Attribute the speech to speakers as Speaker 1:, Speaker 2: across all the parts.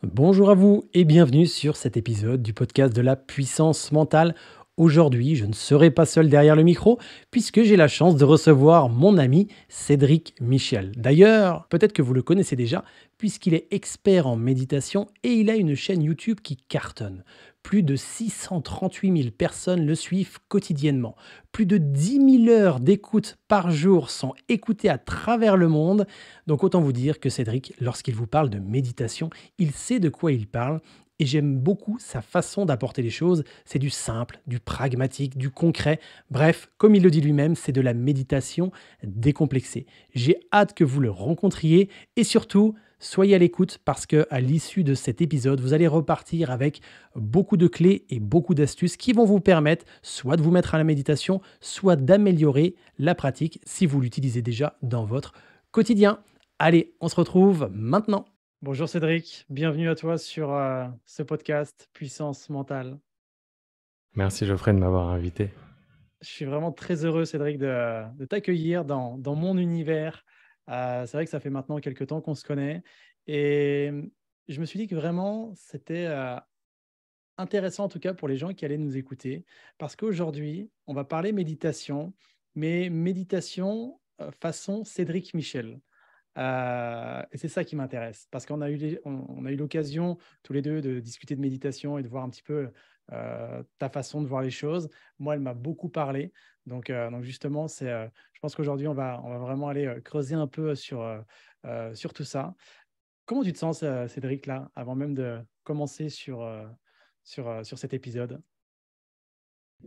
Speaker 1: Bonjour à vous et bienvenue sur cet épisode du podcast de la puissance mentale. Aujourd'hui, je ne serai pas seul derrière le micro puisque j'ai la chance de recevoir mon ami Cédric Michel. D'ailleurs, peut-être que vous le connaissez déjà puisqu'il est expert en méditation et il a une chaîne YouTube qui cartonne. Plus de 638 000 personnes le suivent quotidiennement. Plus de 10 000 heures d'écoute par jour sont écoutées à travers le monde. Donc autant vous dire que Cédric, lorsqu'il vous parle de méditation, il sait de quoi il parle et j'aime beaucoup sa façon d'apporter les choses. C'est du simple, du pragmatique, du concret. Bref, comme il le dit lui-même, c'est de la méditation décomplexée. J'ai hâte que vous le rencontriez et surtout, soyez à l'écoute parce que à l'issue de cet épisode, vous allez repartir avec beaucoup de clés et beaucoup d'astuces qui vont vous permettre soit de vous mettre à la méditation, soit d'améliorer la pratique si vous l'utilisez déjà dans votre quotidien. Allez, on se retrouve maintenant. Bonjour Cédric, bienvenue à toi sur ce podcast Puissance mentale.
Speaker 2: Merci Geoffrey de m'avoir invité.
Speaker 1: Je suis vraiment très heureux Cédric de t'accueillir dans mon univers. C'est vrai que ça fait maintenant quelques temps qu'on se connaît et je me suis dit que vraiment c'était intéressant en tout cas pour les gens qui allaient nous écouter parce qu'aujourd'hui on va parler méditation, mais méditation façon Cédric Michel. Et c'est ça qui m'intéresse, parce qu'on a eu on a eu l'occasion tous les 2 de discuter de méditation et de voir un petit peu, ta façon de voir les choses. Moi, elle m'a beaucoup parlé, donc justement, je pense qu'aujourd'hui, on va vraiment aller, creuser un peu sur tout ça. Comment tu te sens, Cédric, là, avant même de commencer sur cet épisode?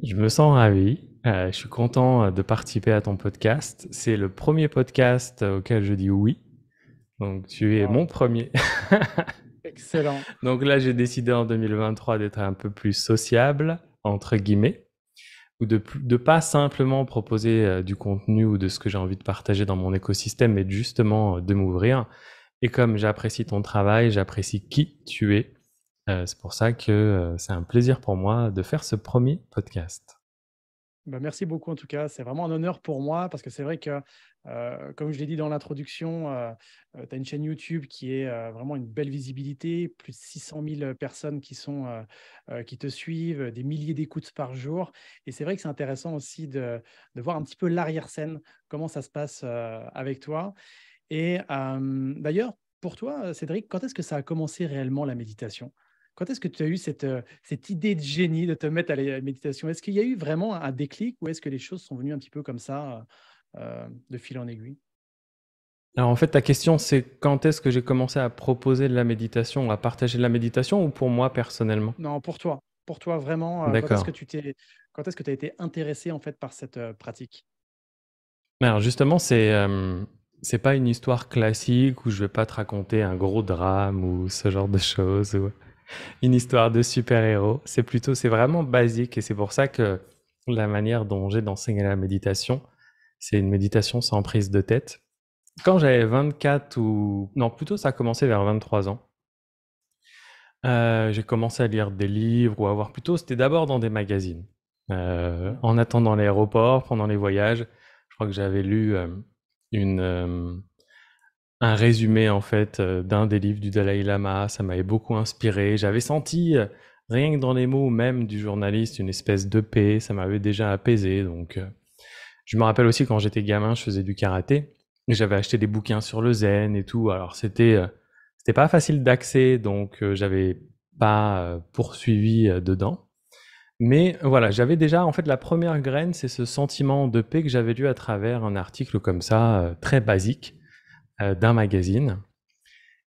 Speaker 2: Je me sens ravi, je suis content, de participer à ton podcast. C'est le premier podcast auquel je dis «oui», donc tu es mon
Speaker 1: Waouh,
Speaker 2: premier.
Speaker 1: excellent.
Speaker 2: Donc là, j'ai décidé en 2023 d'être un peu plus «sociable» entre guillemets, ou de pas simplement proposer, du contenu ou de ce que j'ai envie de partager dans mon écosystème, mais justement, de m'ouvrir. Et comme j'apprécie ton travail, j'apprécie qui tu es, c'est pour ça que, c'est un plaisir pour moi de faire ce premier podcast.
Speaker 1: Bah, merci beaucoup en tout cas, c'est vraiment un honneur pour moi parce que c'est vrai que, comme je l'ai dit dans l'introduction, tu as une chaîne YouTube qui est, vraiment une belle visibilité, plus de 600 000 personnes qui te suivent, des milliers d'écoutes par jour et c'est vrai que c'est intéressant aussi de voir un petit peu l'arrière-scène, comment ça se passe, avec toi et d'ailleurs, pour toi, Cédric, quand est-ce que ça a commencé réellement la méditation? Quand est-ce que tu as eu cette idée de génie de te mettre à la méditation? Est-ce qu'il y a eu vraiment un déclic ou est-ce que les choses sont venues un petit peu comme ça, de fil en aiguille?
Speaker 2: Alors en fait, ta question, c'est quand est-ce que j'ai commencé à proposer de la méditation, à partager de la méditation ou pour moi personnellement?
Speaker 1: Non, pour toi vraiment,
Speaker 2: D'accord.
Speaker 1: quand est-ce que tu as été intéressé en fait par cette, pratique?
Speaker 2: Alors justement, c'est pas une histoire classique où je vais pas te raconter un gros drame ou ce genre de choses ou une histoire de super-héros. C'est vraiment basique et c'est pour ça que la manière dont j'ai d'enseigner la méditation, c'est une méditation sans prise de tête. Quand j'avais 24 ou non, plutôt ça a commencé vers 23 ans. J'ai commencé à lire des livres ou à voir plutôt c'était d'abord dans des magazines.
Speaker 1: Mmh.
Speaker 2: En attendant l'aéroport, pendant les voyages, je crois que j'avais lu, une, un résumé en fait, d'un des livres du Dalaï Lama. Ça m'avait beaucoup inspiré. J'avais senti, rien que dans les mots même du journaliste, une espèce de paix. Ça m'avait déjà apaisé donc je me rappelle aussi quand j'étais gamin, je faisais du karaté et j'avais acheté des bouquins sur le zen et tout. Alors c'était pas facile d'accès donc j'avais pas, poursuivi, dedans. Mais voilà, j'avais déjà en fait la première graine, c'est ce sentiment de paix que j'avais lu à travers un article comme ça, très basique, d'un magazine.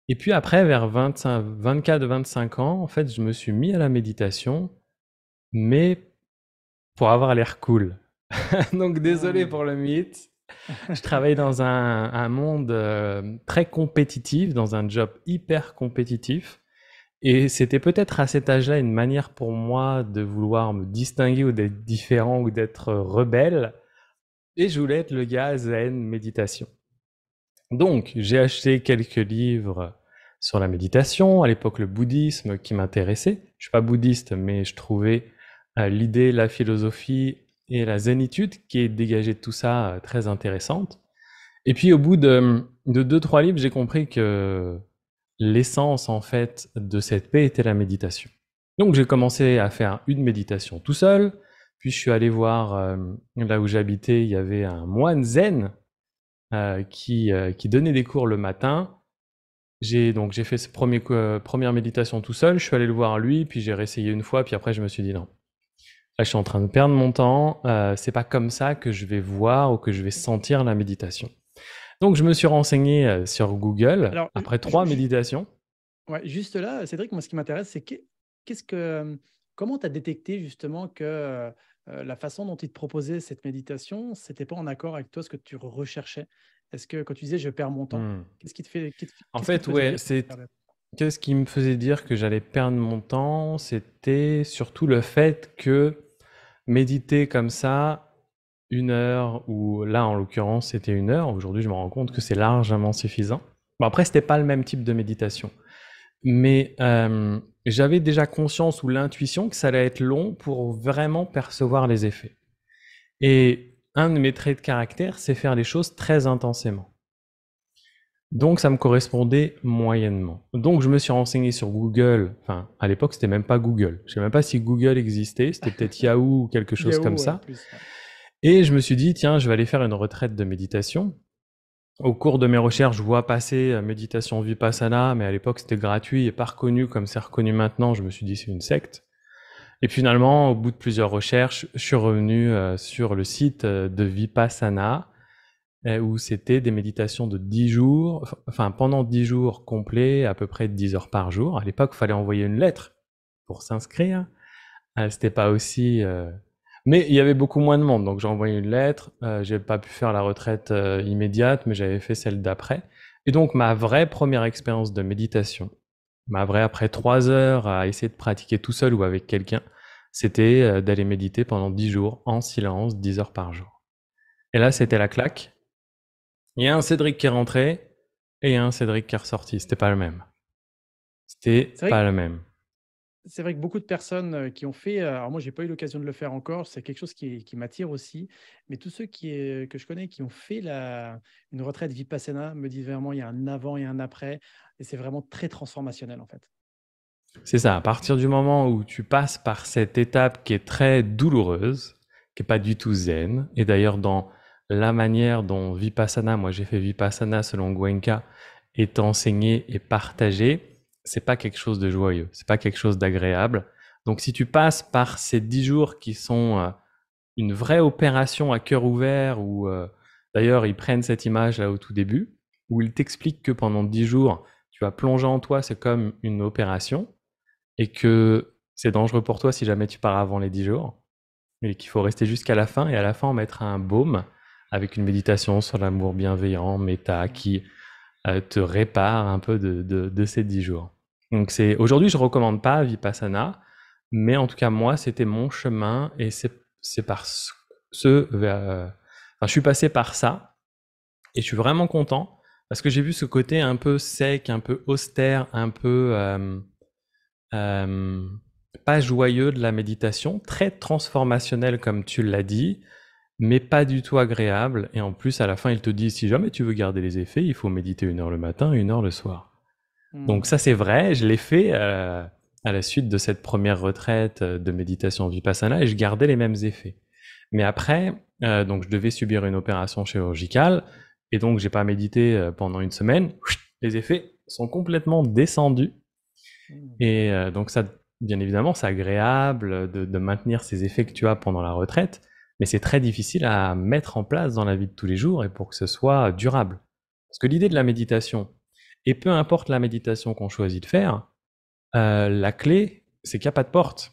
Speaker 2: Et puis après vers 24-25 ans, en fait, je me suis mis à la méditation, mais pour avoir l'air cool. Donc désolé
Speaker 1: Mmh.
Speaker 2: pour le mythe. Je travaillais dans un monde très compétitif, dans un job hyper compétitif. Et c'était peut-être à cet âge-là une manière pour moi de vouloir me distinguer ou d'être différent ou d'être rebelle. Et je voulais être le gars zen méditation. Donc j'ai acheté quelques livres sur la méditation, à l'époque le bouddhisme qui m'intéressait. Je suis pas bouddhiste, mais je trouvais l'idée, la philosophie et la zénitude qui est dégagée de tout ça très intéressante. Et puis au bout de 2-3 livres, j'ai compris que l'essence en fait de cette paix était la méditation. Donc j'ai commencé à faire une méditation tout seul, puis je suis allé voir là où j'habitais, il y avait un moine zen qui donnait des cours le matin. J'ai fait cette première méditation tout seul, je suis allé le voir lui, puis j'ai réessayé une fois, puis après je me suis dit non. Là, je suis en train de perdre mon temps, c'est pas comme ça que je vais voir ou que je vais sentir la méditation. Donc je me suis renseigné sur Google
Speaker 1: Alors,
Speaker 2: après 3 méditations.
Speaker 1: ouais, juste là, Cédric, moi, ce qui m'intéresse, c'est qu'est-ce que, comment tu as détecté justement que la façon dont il te proposait cette méditation, c'était pas en accord avec toi, ce que tu recherchais? Est-ce que quand tu disais je perds mon temps,
Speaker 2: Hmm. En
Speaker 1: qu'est-ce qui te
Speaker 2: fait,
Speaker 1: faisait
Speaker 2: ouais,
Speaker 1: dire que tu perdais?
Speaker 2: qu'est-ce qui me faisait dire que j'allais perdre mon temps, c'était surtout le fait que méditer comme ça, 1 heure, ou là en l'occurrence c'était 1 heure, aujourd'hui je me rends compte que c'est largement suffisant. Bon, après, c'était pas le même type de méditation, mais j'avais déjà conscience ou l'intuition que ça allait être long pour vraiment percevoir les effets. Et un de mes traits de caractère, c'est faire les choses très intensément. Donc ça me correspondait moyennement. Donc je me suis renseigné sur Google, enfin à l'époque c'était même pas Google, je sais même pas si Google existait, c'était peut-être Yahoo ou quelque chose comme
Speaker 1: Yahoo, ouais,
Speaker 2: ça.
Speaker 1: plus. Ouais.
Speaker 2: Et je me suis dit, tiens, je vais aller faire une retraite de méditation. Au cours de mes recherches, je vois passer méditation Vipassana, mais à l'époque c'était gratuit et pas reconnu comme c'est reconnu maintenant. Je me suis dit, c'est une secte. Et puis finalement, au bout de plusieurs recherches, je suis revenu sur le site de Vipassana, où c'était des méditations de 10 jours, enfin pendant 10 jours complets, à peu près 10 heures par jour. À l'époque, il fallait envoyer une lettre pour s'inscrire. C'était pas aussi... Mais il y avait beaucoup moins de monde, donc j'ai envoyé une lettre. J'ai pas pu faire la retraite immédiate, mais j'avais fait celle d'après. Et donc ma vraie première expérience de méditation, ma vraie après 3 heures à essayer de pratiquer tout seul ou avec quelqu'un, c'était d'aller méditer pendant 10 jours en silence, 10 heures par jour. Et là, c'était la claque. Il y a un Cédric qui est rentré et il y a un Cédric qui est ressorti. C'était pas le même. C'était
Speaker 1: C'est vrai
Speaker 2: pas le même.
Speaker 1: C'est vrai que beaucoup de personnes, qui ont fait, alors moi j'ai pas eu l'occasion de le faire encore, c'est quelque chose qui m'attire aussi, mais tous ceux que je connais qui ont fait une retraite Vipassana me disent vraiment il y a un avant et un après et c'est vraiment très transformationnel en fait.
Speaker 2: C'est ça, à partir du moment où tu passes par cette étape qui est très douloureuse, qui est pas du tout zen, et d'ailleurs dans la manière dont Vipassana, moi j'ai fait Vipassana selon Goenka, est enseigné et partagé, c'est pas quelque chose de joyeux, c'est pas quelque chose d'agréable. Donc si tu passes par ces 10 jours qui sont une vraie opération à cœur ouvert, où d'ailleurs ils prennent cette image là au tout début, où ils t'expliquent que pendant 10 jours, tu vas plonger en toi, c'est comme une opération, et que c'est dangereux pour toi si jamais tu pars avant les 10 jours, et qu'il faut rester jusqu'à la fin, et à la fin on mettra un baume avec une méditation sur l'amour bienveillant, méta, qui te répare un peu de ces 10 jours. Donc aujourd'hui je recommande pas Vipassana, mais en tout cas moi c'était mon chemin, et c'est par enfin, je suis passé par ça, et je suis vraiment content, parce que j'ai vu ce côté un peu sec, un peu austère, un peu euh, pas joyeux de la méditation, très transformationnel comme tu l'as dit, mais pas du tout agréable. Et en plus, à la fin, il te dit, si jamais tu veux garder les effets, il faut méditer 1 heure le matin, 1 heure le soir. Donc
Speaker 1: Mmh.
Speaker 2: ça, c'est vrai, je l'ai fait à la suite de cette première retraite de méditation Vipassana, et je gardais les mêmes effets. Mais après, donc je devais subir une opération chirurgicale, et donc j'ai pas médité pendant une semaine. Les effets sont complètement descendus,
Speaker 1: Mmh.
Speaker 2: et donc ça, bien évidemment, c'est agréable de maintenir ces effets que tu as pendant la retraite, mais c'est très difficile à mettre en place dans la vie de tous les jours et pour que ce soit durable. Parce que l'idée de la méditation, et peu importe la méditation qu'on choisit de faire, la clé, c'est qu'il n'y a pas de porte.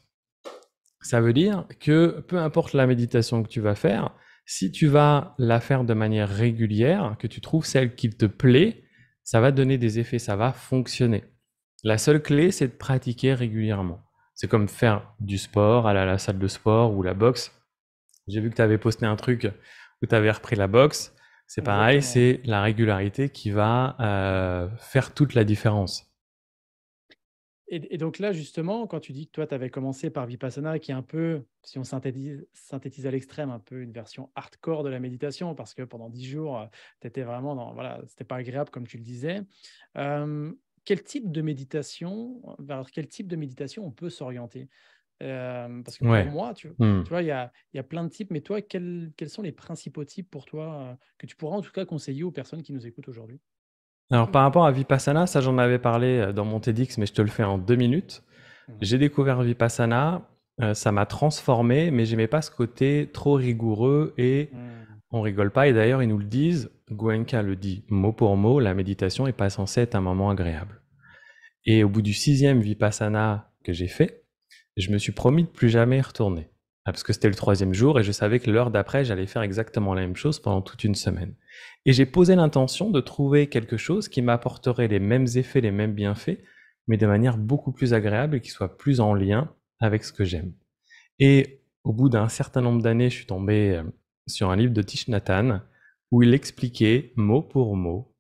Speaker 2: Ça veut dire que peu importe la méditation que tu vas faire, si tu vas la faire de manière régulière, que tu trouves celle qui te plaît, ça va donner des effets, ça va fonctionner. La seule clé, c'est de pratiquer régulièrement. C'est comme faire du sport, aller à la salle de sport ou la boxe. J'ai vu que tu avais posté un truc où tu avais repris la boxe. C'est pareil,
Speaker 1: Exactement.
Speaker 2: c'est la régularité qui va faire toute la différence.
Speaker 1: Et donc là, justement, quand tu dis que toi, tu avais commencé par Vipassana, qui est un peu, si on synthétise à l'extrême, un peu une version hardcore de la méditation, parce que pendant 10 jours, tu étais vraiment dans, voilà, c'était pas agréable, comme tu le disais. quel type de méditation, vers quel type de méditation on peut s'orienter? Parce que pour
Speaker 2: Ouais.
Speaker 1: moi,
Speaker 2: Mmh.
Speaker 1: tu vois, il y a plein de types, mais toi, quels sont les principaux types pour toi, que tu pourras en tout cas conseiller aux personnes qui nous écoutent aujourd'hui?
Speaker 2: Alors par rapport à Vipassana, ça j'en avais parlé, dans mon TEDx, mais je te le fais en 2 minutes.
Speaker 1: Mmh.
Speaker 2: J'ai découvert Vipassana, ça m'a transformé, mais j'aimais pas ce côté trop rigoureux et
Speaker 1: Mmh.
Speaker 2: on rigole pas et d'ailleurs ils nous le disent, Goenka le dit mot pour mot, la méditation est pas censée être un moment agréable. Et au bout du 6e Vipassana que j'ai fait, je me suis promis de plus jamais y retourner. Parce que c'était le 3e jour et je savais que l'heure d'après, j'allais faire exactement la même chose pendant toute une semaine. Et j'ai posé l'intention de trouver quelque chose qui m'apporterait les mêmes effets, les mêmes bienfaits, mais de manière beaucoup plus agréable et qui soit plus en lien avec ce que j'aime. Et au bout d'un certain nombre d'années, je suis tombé sur un livre de Thich Nhat Hanh où il expliquait mot pour mot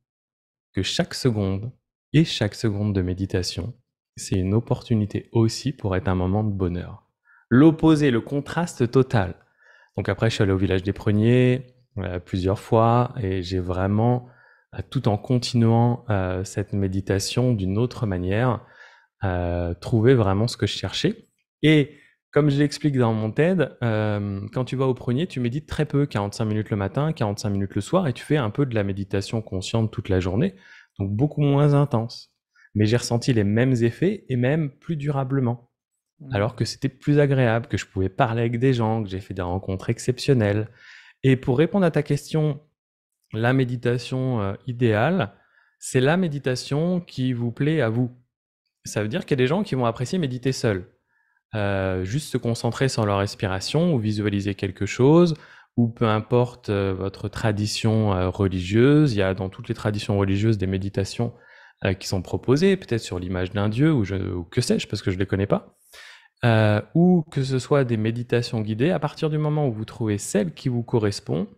Speaker 2: que chaque seconde de méditation, c'est une opportunité aussi pour être un moment de bonheur. L'opposé, le contraste total. Donc après, je suis allé au village des Pruniers plusieurs fois et j'ai vraiment, tout en continuant cette méditation d'une autre manière, trouvé vraiment ce que je cherchais. Et comme je l'explique dans mon TED, quand tu vas au Prunier, tu médites très peu, 45 minutes le matin, 45 minutes le soir, et tu fais un peu de la méditation consciente toute la journée, donc beaucoup moins intense. Mais j'ai ressenti les mêmes effets et même plus durablement. Alors
Speaker 1: Mmh.
Speaker 2: que c'était plus agréable, que je pouvais parler avec des gens, que j'ai fait des rencontres exceptionnelles. Et pour répondre à ta question, la méditation idéale, c'est la méditation qui vous plaît à vous. Ça veut dire qu'il y a des gens qui vont apprécier méditer seuls. Juste se concentrer sur leur respiration ou visualiser quelque chose, ou peu importe votre tradition religieuse. Il y a dans toutes les traditions religieuses des méditations qui sont proposées, peut-être sur l'image d'un dieu ou que sais-je, parce que je ne les connais pas. Ou que ce soit des méditations guidées, à partir du moment où vous trouvez celle qui vous correspond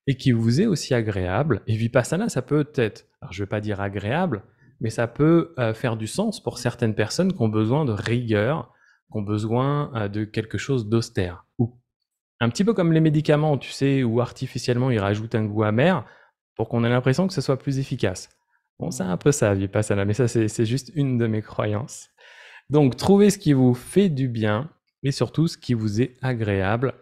Speaker 2: et qui vous est aussi agréable. Et Vipassana, ça peut être, alors je ne vais pas dire agréable, mais ça peut faire du sens pour certaines personnes qui ont besoin de rigueur, qui ont besoin de quelque chose d'austère. Ou un petit peu comme les médicaments, tu sais, où artificiellement ils rajoutent un goût amer pour qu'on ait l'impression que ce soit plus efficace. Bon, c'est un
Speaker 1: Mmh.
Speaker 2: peu ça, Vipassana, mais ça, c'est juste une de mes croyances. Donc, trouvez ce qui vous fait du bien et surtout ce qui vous est agréable.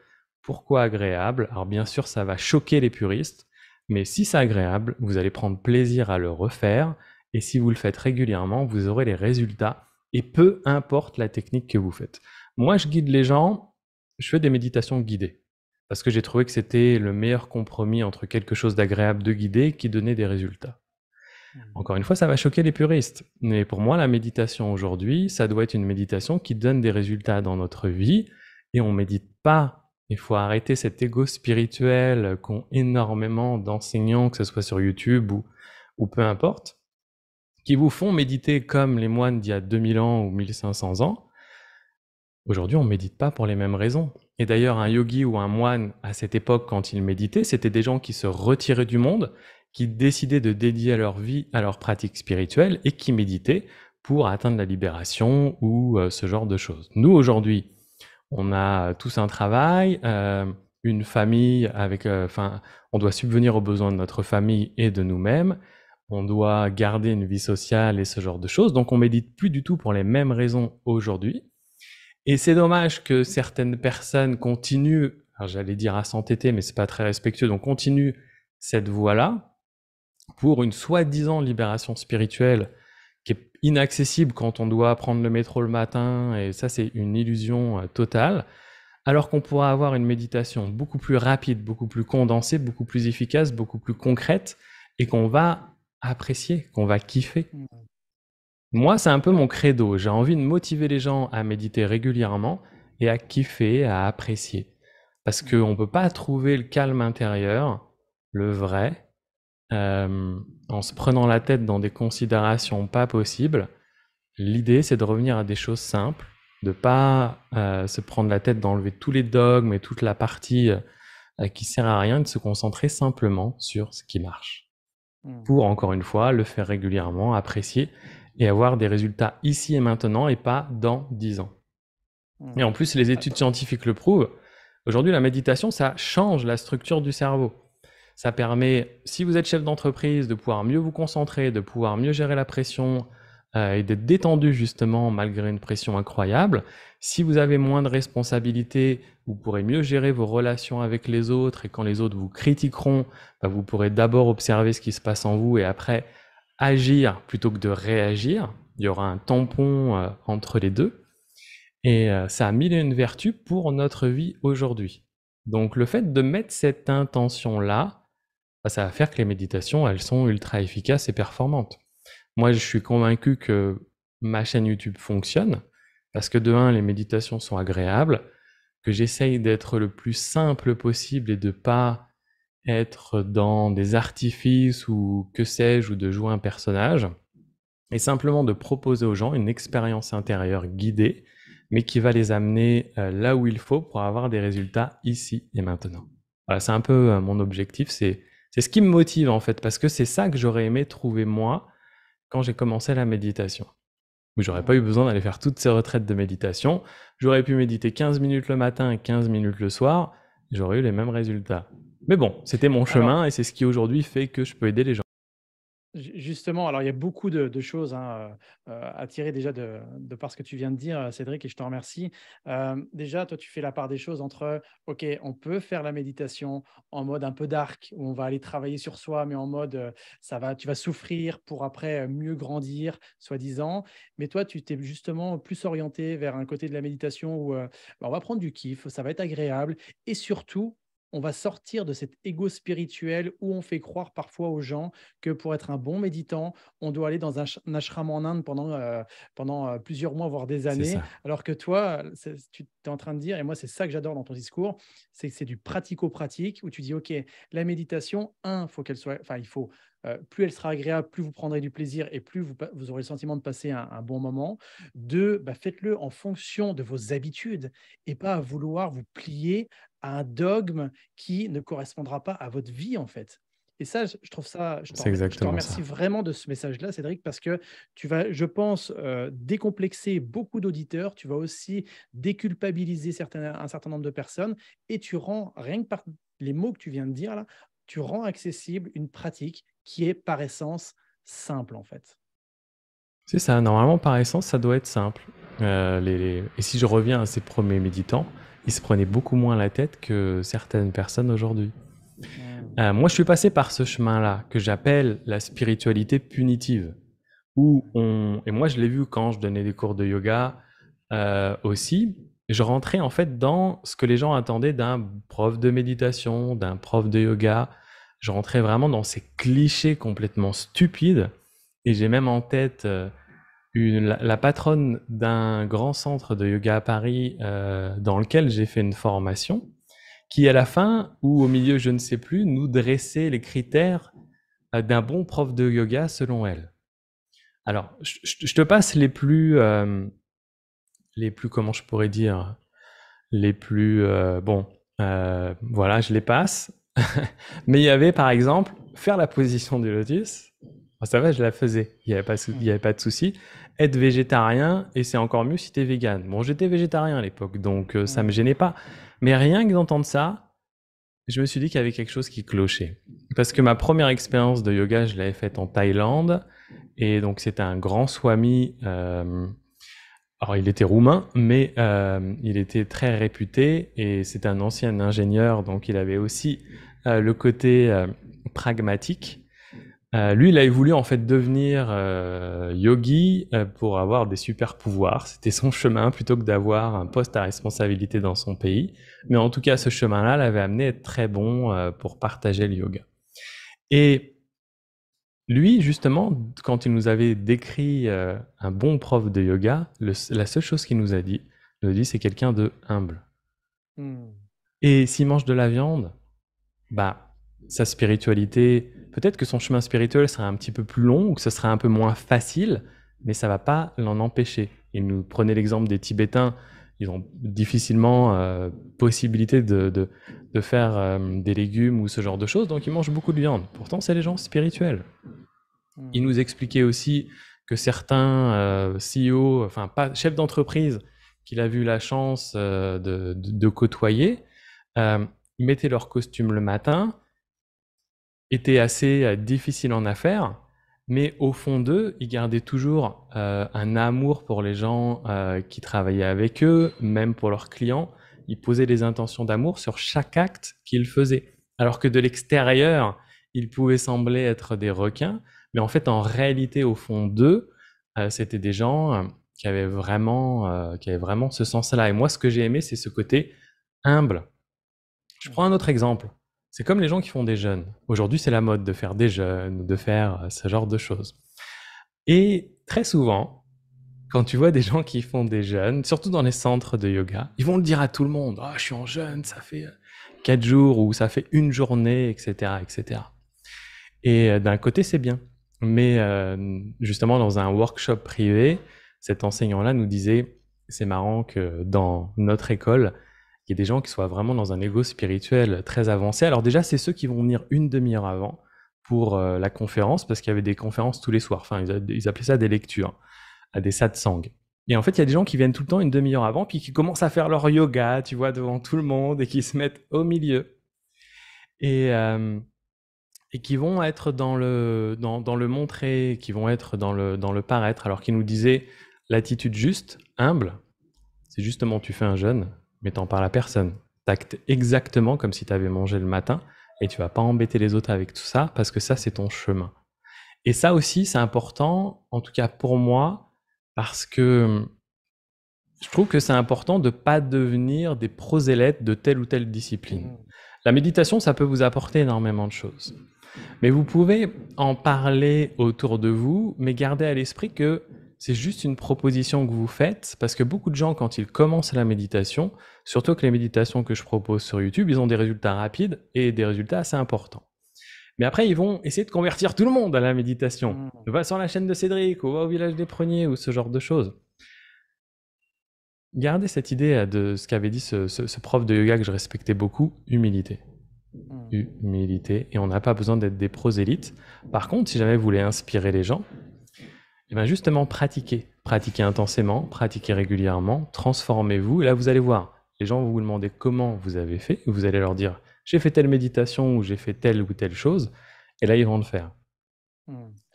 Speaker 2: Pourquoi agréable? Alors, bien sûr, ça va choquer les puristes, mais si c'est agréable, vous allez prendre plaisir à le refaire et si vous le faites régulièrement, vous aurez les résultats et peu importe la technique que vous faites. Moi, je guide les gens, je fais des méditations guidées parce que j'ai trouvé que c'était le meilleur compromis entre quelque chose d'agréable de guider qui donnait des résultats.
Speaker 1: Mmh.
Speaker 2: Encore une fois, ça va choquer les puristes. Mais pour moi, la méditation aujourd'hui, ça doit être une méditation qui donne des résultats dans notre vie. Et on médite pas. Il faut arrêter cet ego spirituel qu'ont énormément d'enseignants, que ce soit sur YouTube ou peu importe, qui vous font méditer comme les moines d'il y a 2000 ans ou 1500 ans. Aujourd'hui, on médite pas pour les mêmes raisons. Et d'ailleurs, un yogi ou un moine, à cette époque, quand ils méditaient, c'était des gens qui se retiraient du monde, qui décidaient de dédier leur vie à leur pratique spirituelle et qui méditaient pour atteindre la libération ou ce genre de choses. Nous, aujourd'hui, on a tous un travail, une famille avec... on doit subvenir aux besoins de notre famille et de nous-mêmes. On doit garder une vie sociale et ce genre de choses. Donc, on médite plus du tout pour les mêmes raisons aujourd'hui. Et c'est dommage que certaines personnes continuent, alors j'allais dire à s'entêter, mais c'est pas très respectueux, donc continuent cette voie-là pour une soi-disant libération spirituelle qui est inaccessible quand on doit prendre le métro le matin, et ça c'est une illusion totale, alors qu'on pourra avoir une méditation beaucoup plus rapide, beaucoup plus condensée, beaucoup plus efficace, beaucoup plus concrète, et qu'on va apprécier, qu'on va kiffer.
Speaker 1: Mmh.
Speaker 2: Moi, c'est un peu mon credo. J'ai envie de motiver les gens à méditer régulièrement et à kiffer, à apprécier. Parce
Speaker 1: Mmh.
Speaker 2: qu'on ne peut pas trouver le calme intérieur, le vrai, en se prenant la tête dans des considérations pas possibles. L'idée, c'est de revenir à des choses simples, de ne pas se prendre la tête d'enlever tous les dogmes et toute la partie qui sert à rien, de se concentrer simplement sur ce qui marche.
Speaker 1: Mmh.
Speaker 2: Pour, encore une fois, le faire régulièrement, apprécier et avoir des résultats ici et maintenant et pas dans 10 ans. Et
Speaker 1: Mmh.
Speaker 2: en plus, les études scientifiques le prouvent. Aujourd'hui, la méditation, ça change la structure du cerveau. Ça permet, si vous êtes chef d'entreprise, de pouvoir mieux vous concentrer, de pouvoir mieux gérer la pression, et d'être détendu justement malgré une pression incroyable. Si vous avez moins de responsabilités, vous pourrez mieux gérer vos relations avec les autres et quand les autres vous critiqueront, vous pourrez d'abord observer ce qui se passe en vous et après agir plutôt que de réagir. Il y aura un tampon entre les deux et ça a mille et une vertus pour notre vie aujourd'hui. Donc le fait de mettre cette intention-là, ça va faire que les méditations, elles sont ultra efficaces et performantes. Moi, je suis convaincu que ma chaîne YouTube fonctionne parce que de un, les méditations sont agréables, que j'essaye d'être le plus simple possible et de pas être dans des artifices ou que sais-je, ou de jouer un personnage, et simplement de proposer aux gens une expérience intérieure guidée, mais qui va les amener là où il faut pour avoir des résultats ici et maintenant. Voilà, c'est un peu mon objectif, c'est ce qui me motive en fait, parce que c'est ça que j'aurais aimé trouver moi quand j'ai commencé la méditation. Où j'aurais pas eu besoin d'aller faire toutes ces retraites de méditation. J'aurais pu méditer 15 minutes le matin et 15 minutes le soir. J'aurais eu les mêmes résultats. Mais bon, c'était mon chemin et c'est ce qui aujourd'hui fait que je peux aider les gens.
Speaker 1: Justement, alors il y a beaucoup de choses hein, à tirer déjà de par ce que tu viens de dire, Cédric, et je te remercie. Déjà, toi, tu fais la part des choses entre, OK, on peut faire la méditation en mode un peu dark, où on va aller travailler sur soi, mais en mode, tu vas souffrir pour après mieux grandir, soi-disant. Mais toi, tu t'es justement plus orienté vers un côté de la méditation où on va prendre du kiff, ça va être agréable, et surtout, on va sortir de cet ego spirituel où on fait croire parfois aux gens que pour être un bon méditant, on doit aller dans un ashram en Inde pendant plusieurs mois, voire des
Speaker 2: C'est
Speaker 1: années.
Speaker 2: ça.
Speaker 1: Alors que toi, tu es en train de dire, et moi c'est ça que j'adore dans ton discours, c'est que c'est du pratico-pratique où tu dis, OK, la méditation, faut qu'elle soit, enfin, il faut, plus elle sera agréable, plus vous prendrez du plaisir et plus vous aurez le sentiment de passer un bon moment. Deux, faites-le en fonction de vos habitudes et pas à vouloir vous plier à un dogme qui ne correspondra pas à votre vie, en fait. Et ça, je trouve ça,
Speaker 2: C'est
Speaker 1: je te
Speaker 2: exactement
Speaker 1: remercie
Speaker 2: ça.
Speaker 1: vraiment de ce message-là, Cédric, parce que tu vas, je pense, décomplexer beaucoup d'auditeurs. Tu vas aussi déculpabiliser un certain nombre de personnes et tu rends, rien que par les mots que tu viens de dire là, tu rends accessible une pratique qui est par essence simple, en fait.
Speaker 2: C'est ça. Normalement, par essence, ça doit être simple. Et si je reviens à ces premiers méditants, ils se prenaient beaucoup moins la tête que certaines personnes aujourd'hui. Moi, je suis passé par ce chemin-là, que j'appelle la spiritualité punitive. Et moi, je l'ai vu quand je donnais des cours de yoga aussi. Je rentrais en fait dans ce que les gens attendaient d'un prof de méditation, d'un prof de yoga. Je rentrais vraiment dans ces clichés complètement stupides. Et j'ai même en tête la patronne d'un grand centre de yoga à Paris dans lequel j'ai fait une formation, qui à la fin, ou au milieu, je ne sais plus, nous dressait les critères d'un bon prof de yoga selon elle. Alors, je te passe les plus, comment je pourrais dire, les plus, voilà, je les passe. Mais il y avait, par exemple, faire la position du lotus. Ça va, je la faisais. Il n'y avait pas de souci. Être végétarien, et c'est encore mieux si tu es vegan. Bon, j'étais végétarien à l'époque, donc ça me gênait pas. Mais rien que d'entendre ça, je me suis dit qu'il y avait quelque chose qui clochait. Parce que ma première expérience de yoga, je l'avais faite en Thaïlande. Et donc, c'était un grand swami. Alors, il était roumain, mais il était très réputé. Et c'était un ancien ingénieur. Donc, il avait aussi le côté pragmatique. Lui, il avait voulu en fait devenir yogi pour avoir des super pouvoirs. C'était son chemin plutôt que d'avoir un poste à responsabilité dans son pays. Mais en tout cas, ce chemin-là l'avait amené à être très bon pour partager le yoga. Et lui, justement, quand il nous avait décrit un bon prof de yoga, la seule chose qu'il nous a dit, c'est quelqu'un de humble. Et s'il mange de la viande, sa spiritualité, peut-être que son chemin spirituel sera un petit peu plus long ou que ce sera un peu moins facile, mais ça va pas l'en empêcher. Il nous prenait l'exemple des Tibétains, ils ont difficilement possibilité de faire des légumes ou ce genre de choses, donc ils mangent beaucoup de viande. Pourtant, c'est les gens spirituels. Il nous expliquait aussi que certains CEO, enfin pas chefs d'entreprise, qu'il a eu la chance de côtoyer, mettaient leur costume le matin, étaient assez difficiles en affaires, Mais au fond d'eux, ils gardaient toujours un amour pour les gens qui travaillaient avec eux, même pour leurs clients. Ils posaient des intentions d'amour sur chaque acte qu'ils faisaient. Alors que de l'extérieur, ils pouvaient sembler être des requins, mais en fait, en réalité, au fond d'eux, c'était des gens qui avaient vraiment ce sens-là. Et moi, ce que j'ai aimé, c'est ce côté humble. Je prends un autre exemple. C'est comme les gens qui font des jeûnes. Aujourd'hui, c'est la mode de faire des jeûnes, de faire ce genre de choses. Et très souvent, quand tu vois des gens qui font des jeûnes, surtout dans les centres de yoga, ils vont le dire à tout le monde. Ah, je suis en jeûne, ça fait 4 jours ou ça fait une journée, etc., etc. Et d'un côté, c'est bien. Mais justement, dans un workshop privé, cet enseignant-là nous disait, c'est marrant que dans notre école, il y a des gens qui soient vraiment dans un ego spirituel très avancé. Alors déjà, c'est ceux qui vont venir une demi-heure avant pour la conférence, parce qu'il y avait des conférences tous les soirs. Enfin, ils appelaient ça des lectures, à des satsang. Et en fait, il y a des gens qui viennent tout le temps une demi-heure avant, puis qui commencent à faire leur yoga, tu vois, devant tout le monde, et qui se mettent au milieu. Et qui vont être dans le montrer, qui vont être dans le paraître, alors qu'ils nous disaient l'attitude juste, humble, c'est justement tu fais un jeûne, mais t'en parles à personne. T'actes exactement comme si t'avais mangé le matin, et tu vas pas embêter les autres avec tout ça, parce que ça, c'est ton chemin. Et ça aussi, c'est important, en tout cas pour moi, parce que je trouve que c'est important de pas devenir des prosélytes de telle ou telle discipline. La méditation, ça peut vous apporter énormément de choses. Mais vous pouvez en parler autour de vous, mais gardez à l'esprit que c'est juste une proposition que vous faites, parce que beaucoup de gens, quand ils commencent la méditation, surtout que les méditations que je propose sur YouTube, ils ont des résultats rapides et des résultats assez importants. Mais après, ils vont essayer de convertir tout le monde à la méditation. Va sur la chaîne de Cédric, ou va au village des Pruniers, ou ce genre de choses. Gardez cette idée de ce qu'avait dit ce prof de yoga que je respectais beaucoup, humilité. Humilité, et on n'a pas besoin d'être des prosélytes. Par contre, si jamais vous voulez inspirer les gens, et bien justement pratiquez intensément, pratiquez régulièrement, transformez-vous, et là vous allez voir, les gens vont vous demander comment vous avez fait, vous allez leur dire j'ai fait telle méditation ou j'ai fait telle ou telle chose, et là ils vont le faire.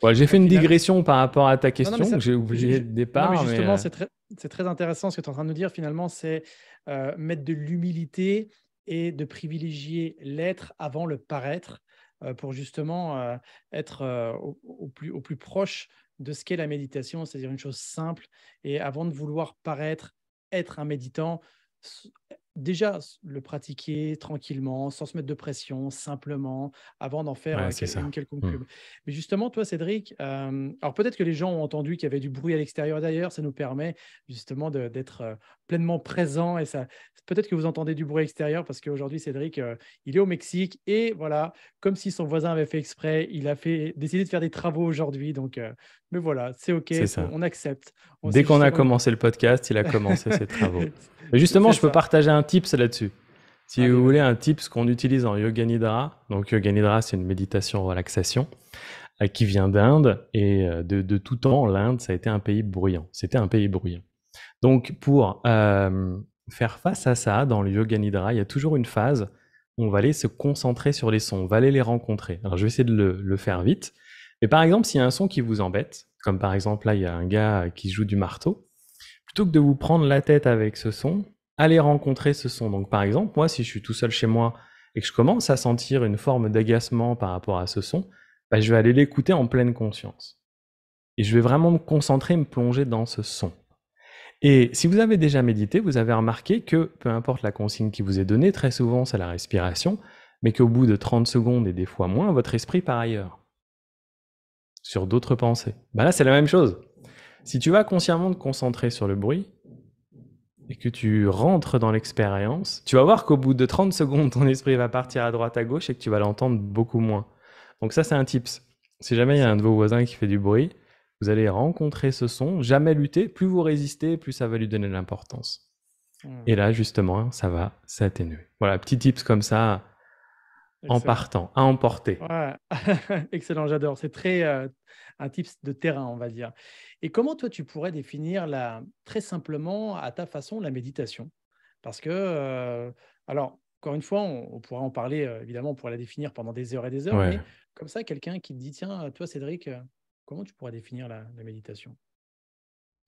Speaker 2: Voilà, j'ai fait une digression par rapport à ta question, que j'ai oublié de départ.
Speaker 1: Non, mais justement, c'est très intéressant ce que tu es en train de nous dire. Finalement, c'est mettre de l'humilité et de privilégier l'être avant le paraître pour justement être au plus proche de ce qu'est la méditation, c'est-à-dire une chose simple. Et avant de vouloir paraître être un méditant, déjà le pratiquer tranquillement, sans se mettre de pression, simplement, avant d'en faire
Speaker 2: Ouais, c'est ça.
Speaker 1: une quelconque pub. Mais justement, toi, Cédric, alors peut-être que les gens ont entendu qu'il y avait du bruit à l'extérieur d'ailleurs, ça nous permet justement d'être pleinement présent et ça, peut-être que vous entendez du bruit extérieur parce qu'aujourd'hui, Cédric, il est au Mexique et voilà, comme si son voisin avait fait exprès, il a décidé de faire des travaux aujourd'hui. Donc, mais voilà, c'est OK,
Speaker 2: C'est ça.
Speaker 1: on accepte.
Speaker 2: Dès qu'on a commencé le podcast, il a commencé ses travaux. Mais justement, je peux partager un tips là-dessus. Si vous voulez un tips qu'on utilise en Yoga Nidra, donc Yoga Nidra, c'est une méditation relaxation qui vient d'Inde et de tout temps, l'Inde, ça a été un pays bruyant. C'était un pays bruyant. Donc, pour faire face à ça, dans le Yoga Nidra, il y a toujours une phase où on va aller se concentrer sur les sons, on va aller les rencontrer. Alors, je vais essayer de le faire vite. Mais par exemple, s'il y a un son qui vous embête, comme par exemple là, il y a un gars qui joue du marteau, plutôt que de vous prendre la tête avec ce son, allez rencontrer ce son. Donc par exemple, moi, si je suis tout seul chez moi et que je commence à sentir une forme d'agacement par rapport à ce son, bah, je vais aller l'écouter en pleine conscience. Et je vais vraiment me concentrer, me plonger dans ce son. Et si vous avez déjà médité, vous avez remarqué que peu importe la consigne qui vous est donnée, très souvent c'est la respiration, mais qu'au bout de 30 secondes et des fois moins, votre esprit part ailleurs, sur d'autres pensées. Bah là, c'est la même chose. Si tu vas consciemment te concentrer sur le bruit et que tu rentres dans l'expérience, tu vas voir qu'au bout de 30 secondes, ton esprit va partir à droite, à gauche et que tu vas l'entendre beaucoup moins. Donc ça, c'est un tips. Si jamais il y a un de vos voisins qui fait du bruit, vous allez rencontrer ce son, jamais lutter, plus vous résistez, plus ça va lui donner de l'importance. Et là, justement, ça va s'atténuer. Voilà, petit tips comme ça, en partant, à emporter.
Speaker 1: Ouais. Excellent, j'adore. C'est très un tips de terrain, on va dire. Et comment toi, tu pourrais définir très simplement, à ta façon, la méditation? Parce que, alors, encore une fois, on pourra en parler, évidemment, on pourrait la définir pendant des heures et des heures,
Speaker 2: Ouais.
Speaker 1: mais comme ça, quelqu'un qui te dit, tiens, toi, Cédric, Comment tu pourrais définir la méditation?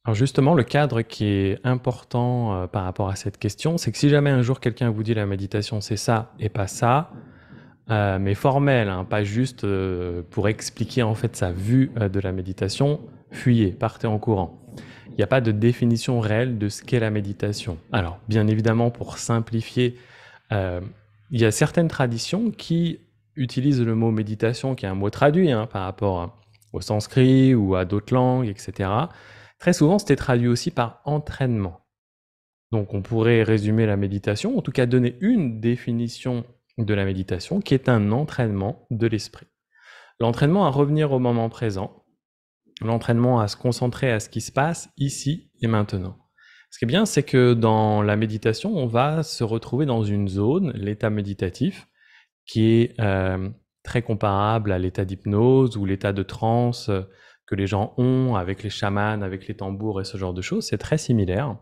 Speaker 2: Alors justement, le cadre qui est important, par rapport à cette question, c'est que si jamais un jour quelqu'un vous dit: «La méditation, c'est ça et pas ça», mais formel, hein, pas juste, pour expliquer en fait sa vue, de la méditation, fuyez, partez en courant. Il n'y a pas de définition réelle de ce qu'est la méditation. Alors, bien évidemment, pour simplifier, heu, il y a certaines traditions qui utilisent le mot méditation, qui est un mot traduit, hein, par rapport au sanskrit ou à d'autres langues et cetera. Très souvent, c'était traduit aussi par entraînement. Donc on pourrait résumer la méditation, en tout cas donner une définition de la méditation, qui est un entraînement de l'esprit. L'entraînement à revenir au moment présent, l'entraînement à se concentrer à ce qui se passe ici et maintenant. Ce qui est bien, c'est que dans la méditation, on va se retrouver dans une zone, l'état méditatif, qui est très comparable à l'état d'hypnose ou l'état de transe que les gens ont avec les chamans, avec les tambours et ce genre de choses. C'est très similaire.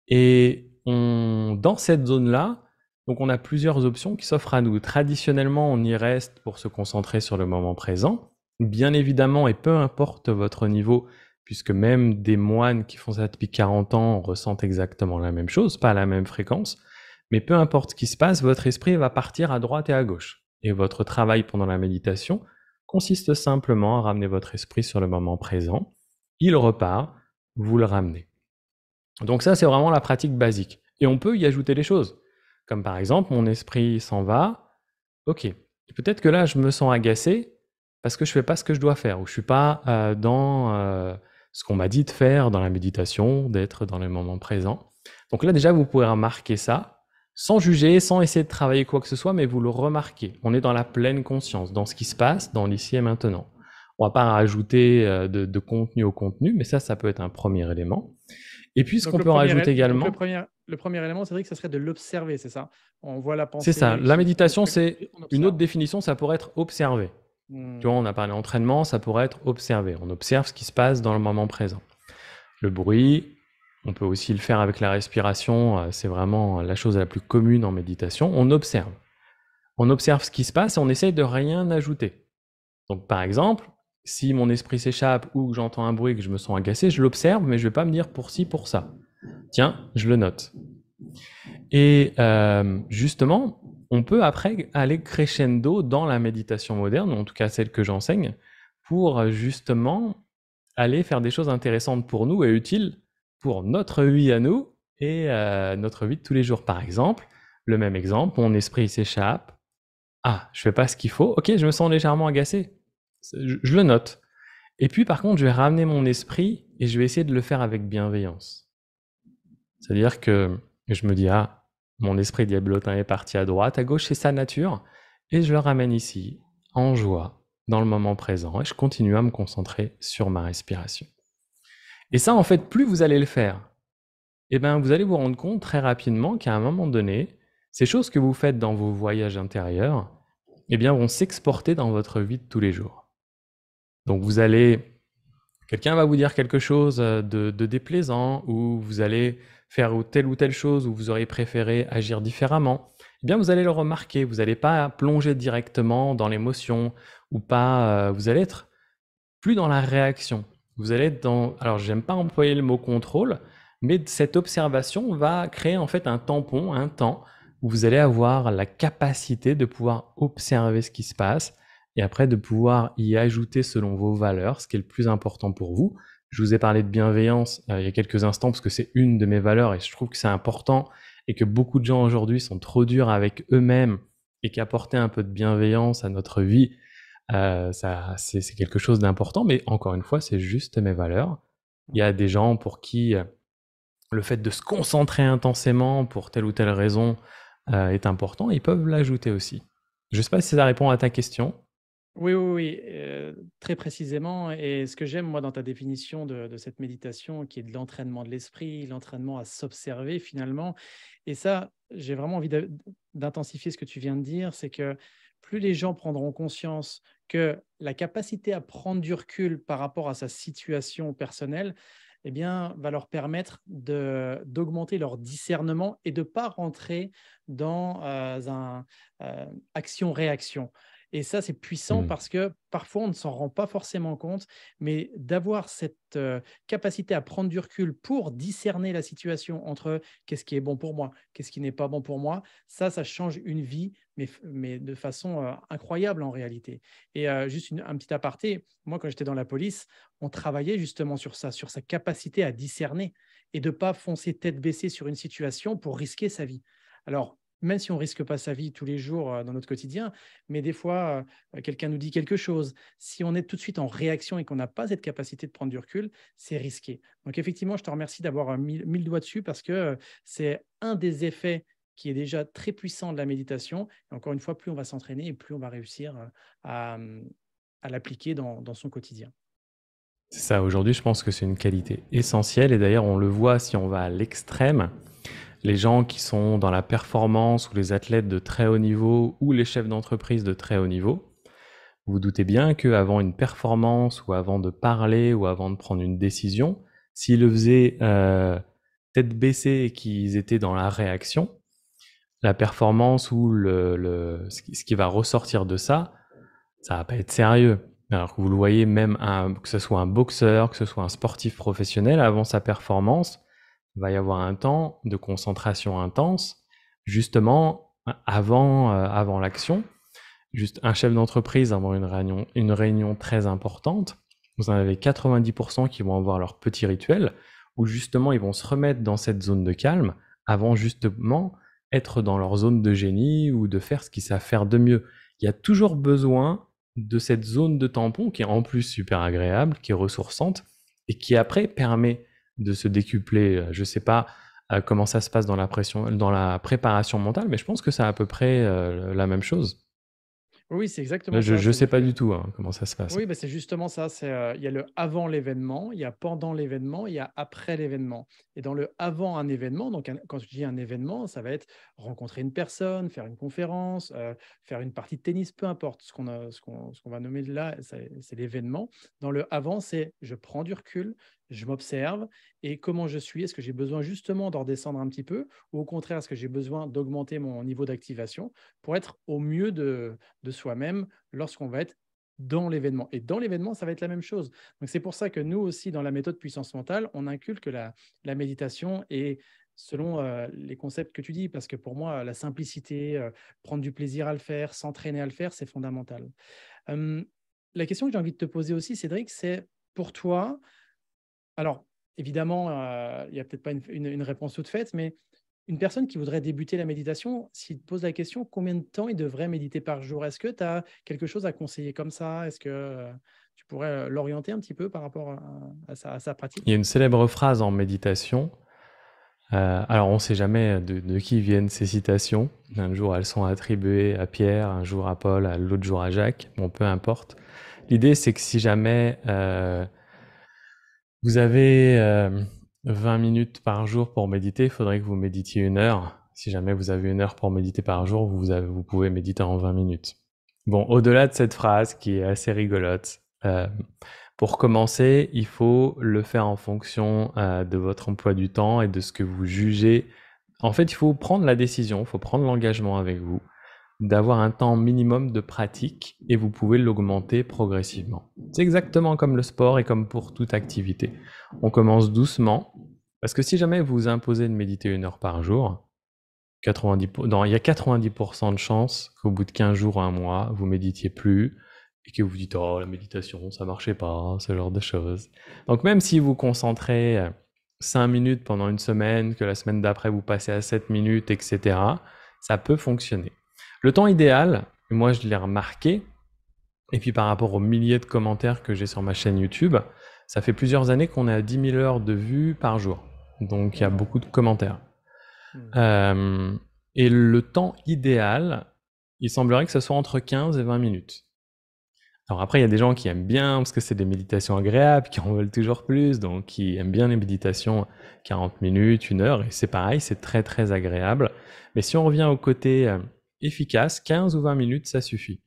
Speaker 2: Et dans cette zone-là, donc on a plusieurs options qui s'offrent à nous. Traditionnellement, on y reste pour se concentrer sur le moment présent. Bien évidemment, et peu importe votre niveau, puisque même des moines qui font ça depuis 40 ans ressentent exactement la même chose, pas à la même fréquence, mais peu importe ce qui se passe, votre esprit va partir à droite et à gauche. Et votre travail pendant la méditation consiste simplement à ramener votre esprit sur le moment présent. Il repart, vous le ramenez. Donc ça, c'est vraiment la pratique basique. Et on peut y ajouter des choses. Comme par exemple, mon esprit s'en va. Ok, peut-être que là, je me sens agacé parce que je fais pas ce que je dois faire, ou je suis pas dans ce qu'on m'a dit de faire dans la méditation, d'être dans le moment présent. Donc là, déjà, vous pouvez remarquer ça, sans juger, sans essayer de travailler quoi que ce soit, mais vous le remarquez. On est dans la pleine conscience, dans ce qui se passe, dans l'ici et maintenant. On va pas rajouter de contenu au contenu, mais ça peut être un premier élément. Et puis, ce
Speaker 1: Donc
Speaker 2: qu'on peut rajouter
Speaker 1: donc
Speaker 2: également,
Speaker 1: le premier élément, Cédric, ça serait de l'observer, c'est ça? On voit la
Speaker 2: c'est ça.
Speaker 1: pensée
Speaker 2: La
Speaker 1: qui se
Speaker 2: méditation,
Speaker 1: truc
Speaker 2: c'est
Speaker 1: et on
Speaker 2: une autre
Speaker 1: observe.
Speaker 2: définition, ça pourrait être observer. Tu vois,
Speaker 1: Mmh.
Speaker 2: on a parlé entraînement, ça pourrait être observer. On observe ce qui se passe dans le moment présent. Le bruit, on peut aussi le faire avec la respiration, c'est vraiment la chose la plus commune en méditation. On observe. On observe ce qui se passe et on essaye de rien ajouter. Donc, par exemple, si mon esprit s'échappe ou que j'entends un bruit et que je me sens agacé, je l'observe, mais je ne vais pas me dire pour ci, pour ça. Tiens, je le note. Et justement, on peut après aller crescendo dans la méditation moderne, ou en tout cas celle que j'enseigne, pour justement aller faire des choses intéressantes pour nous et utiles pour notre vie à nous et notre vie de tous les jours. Par exemple, le même exemple, mon esprit s'échappe. Ah, je fais pas ce qu'il faut. Ok, je me sens légèrement agacé. Je le note. Et puis par contre, je vais ramener mon esprit et je vais essayer de le faire avec bienveillance. C'est-à-dire que je me dis, ah, mon esprit diablotin est parti à droite, à gauche, c'est sa nature, et je le ramène ici, en joie, dans le moment présent, et je continue à me concentrer sur ma respiration. Et ça, en fait, plus vous allez le faire, eh ben, vous allez vous rendre compte très rapidement qu'à un moment donné, ces choses que vous faites dans vos voyages intérieurs, eh bien, vont s'exporter dans votre vie de tous les jours. Donc vous allez quelqu'un va vous dire quelque chose de déplaisant, ou vous allez faire ou telle chose où vous auriez préféré agir différemment, eh bien vous allez le remarquer, vous n'allez pas plonger directement dans l'émotion, ou pas, vous allez être plus dans la réaction. Vous allez être dans, alors j'aime pas employer le mot contrôle, mais cette observation va créer en fait un tampon, un temps, où vous allez avoir la capacité de pouvoir observer ce qui se passe, et après de pouvoir y ajouter selon vos valeurs, ce qui est le plus important pour vous. Je vous ai parlé de bienveillance il y a quelques instants, parce que c'est une de mes valeurs, et je trouve que c'est important, et que beaucoup de gens aujourd'hui sont trop durs avec eux-mêmes, et qu'apporter un peu de bienveillance à notre vie, c'est quelque chose d'important, mais encore une fois, c'est juste mes valeurs. Il y a des gens pour qui le fait de se concentrer intensément pour telle ou telle raison est important, ils peuvent l'ajouter aussi. Je ne sais pas si ça répond à ta question.
Speaker 1: Oui, oui, oui, très précisément et ce que j'aime moi dans ta définition de cette méditation qui est de l'entraînement de l'esprit, l'entraînement à s'observer finalement et ça, j'ai vraiment envie d'intensifier ce que tu viens de dire, c'est que plus les gens prendront conscience que la capacité à prendre du recul par rapport à sa situation personnelle, eh bien, va leur permettre d'augmenter leur discernement et de ne pas rentrer dans un action-réaction. Et ça, c'est puissant
Speaker 2: Mmh.
Speaker 1: parce que parfois, on ne s'en rend pas forcément compte, mais d'avoir cette capacité à prendre du recul pour discerner la situation entre qu'est-ce qui est bon pour moi, qu'est-ce qui n'est pas bon pour moi, ça change une vie, mais de façon incroyable en réalité. Et juste un petit aparté, moi, quand j'étais dans la police, on travaillait justement sur ça, sur sa capacité à discerner et de ne pas foncer tête baissée sur une situation pour risquer sa vie. Alors, même si on risque pas sa vie tous les jours dans notre quotidien, mais des fois, quelqu'un nous dit quelque chose. Si on est tout de suite en réaction et qu'on n'a pas cette capacité de prendre du recul, c'est risqué. Donc effectivement, je te remercie d'avoir mis le doigt dessus parce que c'est un des effets qui est déjà très puissant de la méditation. Et encore une fois, plus on va s'entraîner et plus on va réussir à, à l'appliquer dans son quotidien.
Speaker 2: C'est ça, aujourd'hui, je pense que c'est une qualité essentielle et d'ailleurs, on le voit si on va à l'extrême. Les gens qui sont dans la performance ou les athlètes de très haut niveau ou les chefs d'entreprise de très haut niveau, vous vous doutez bien qu'avant une performance ou avant de parler ou avant de prendre une décision, s'ils le faisaient tête baissée et qu'ils étaient dans la réaction, la performance ou ce qui va ressortir de ça, ça va pas être sérieux. Alors que vous le voyez, même que ce soit un boxeur, que ce soit un sportif professionnel, avant sa performance, il va y avoir un temps de concentration intense, justement avant l'action. Juste un chef d'entreprise avant une réunion très importante, vous en avez 90% qui vont avoir leur petit rituel, où justement ils vont se remettre dans cette zone de calme avant justement être dans leur zone de génie ou de faire ce qu'ils savent faire de mieux. Il y a toujours besoin de cette zone de tampon qui est en plus super agréable, qui est ressourçante et qui après permet de se décupler. Je sais pas comment ça se passe dans la préparation mentale, mais je pense que c'est à peu près la même chose.
Speaker 1: Oui, c'est
Speaker 2: Là,
Speaker 1: exactement ça.
Speaker 2: je sais
Speaker 1: C'est-à-dire
Speaker 2: pas
Speaker 1: que
Speaker 2: du tout comment ça se passe.
Speaker 1: oui, bah, c'est justement ça. C'est, il y a le avant l'événement, il y a pendant l'événement, il y a après l'événement. Et dans le avant un événement, donc quand je dis un événement, ça va être rencontrer une personne, faire une conférence, faire une partie de tennis, peu importe ce qu'on va nommer là, c'est l'événement. Dans le avant, c'est je prends du recul, je m'observe et comment je suis. Est-ce que j'ai besoin justement d'en redescendre un petit peu ou au contraire, est-ce que j'ai besoin d'augmenter mon niveau d'activation pour être au mieux de soi-même lorsqu'on va être dans l'événement. Et dans l'événement, ça va être la même chose. Donc, c'est pour ça que nous aussi, dans la méthode puissance mentale, on inculque la méditation et selon les concepts que tu dis, parce que pour moi, la simplicité, prendre du plaisir à le faire, s'entraîner à le faire, c'est fondamental. Hum, la question que j'ai envie de te poser aussi, Cédric, c'est pour toi, alors évidemment, il n'y a peut-être pas une réponse toute faite, mais une personne qui voudrait débuter la méditation, s'il te pose la question, combien de temps il devrait méditer par jour? Est-ce que tu as quelque chose à conseiller comme ça? Est-ce que tu pourrais l'orienter un petit peu par rapport à sa
Speaker 2: Il y a
Speaker 1: pratique?
Speaker 2: une célèbre phrase en méditation. Alors, on ne sait jamais de qui viennent ces citations. Un jour, elles sont attribuées à Pierre, un jour à Paul, l'autre jour à Jacques. Bon, peu importe. L'idée, c'est que si jamais vous avez 20 minutes par jour pour méditer, il faudrait que vous méditiez 1 heure. Si jamais vous avez 1 heure pour méditer par jour, vous pouvez méditer en 20 minutes. Bon, au-delà de cette phrase qui est assez rigolote, pour commencer, il faut le faire en fonction de votre emploi du temps et de ce que vous jugez. En fait, il faut prendre la décision, il faut prendre l'engagement avec vous d'avoir un temps minimum de pratique et vous pouvez l'augmenter progressivement. C'est exactement comme le sport et comme pour toute activité. On commence doucement parce que si jamais vous vous imposez de méditer 1 heure par jour, il y a 90% de chances qu'au bout de 15 jours ou un mois, vous méditiez plus et que vous dites oh la méditation ça marchait pas, ce genre de choses. Donc même si vous concentrez 5 minutes pendant une semaine, que la semaine d'après vous passez à 7 minutes, etc., ça peut fonctionner. Le temps idéal, moi je l'ai remarqué, et puis par rapport aux milliers de commentaires que j'ai sur ma chaîne YouTube, ça fait plusieurs années qu'on est à 10 000 heures de vues par jour. Donc il y a beaucoup de commentaires. Et le temps idéal, il semblerait que ce soit entre 15 et 20 minutes. Alors après, il y a des gens qui aiment bien parce que c'est des méditations agréables, qui en veulent toujours plus, donc qui aiment bien les méditations 40 minutes, 1 heure, et c'est pareil, c'est très très agréable. Mais si on revient au côté efficace, 15 ou 20 minutes, ça suffit.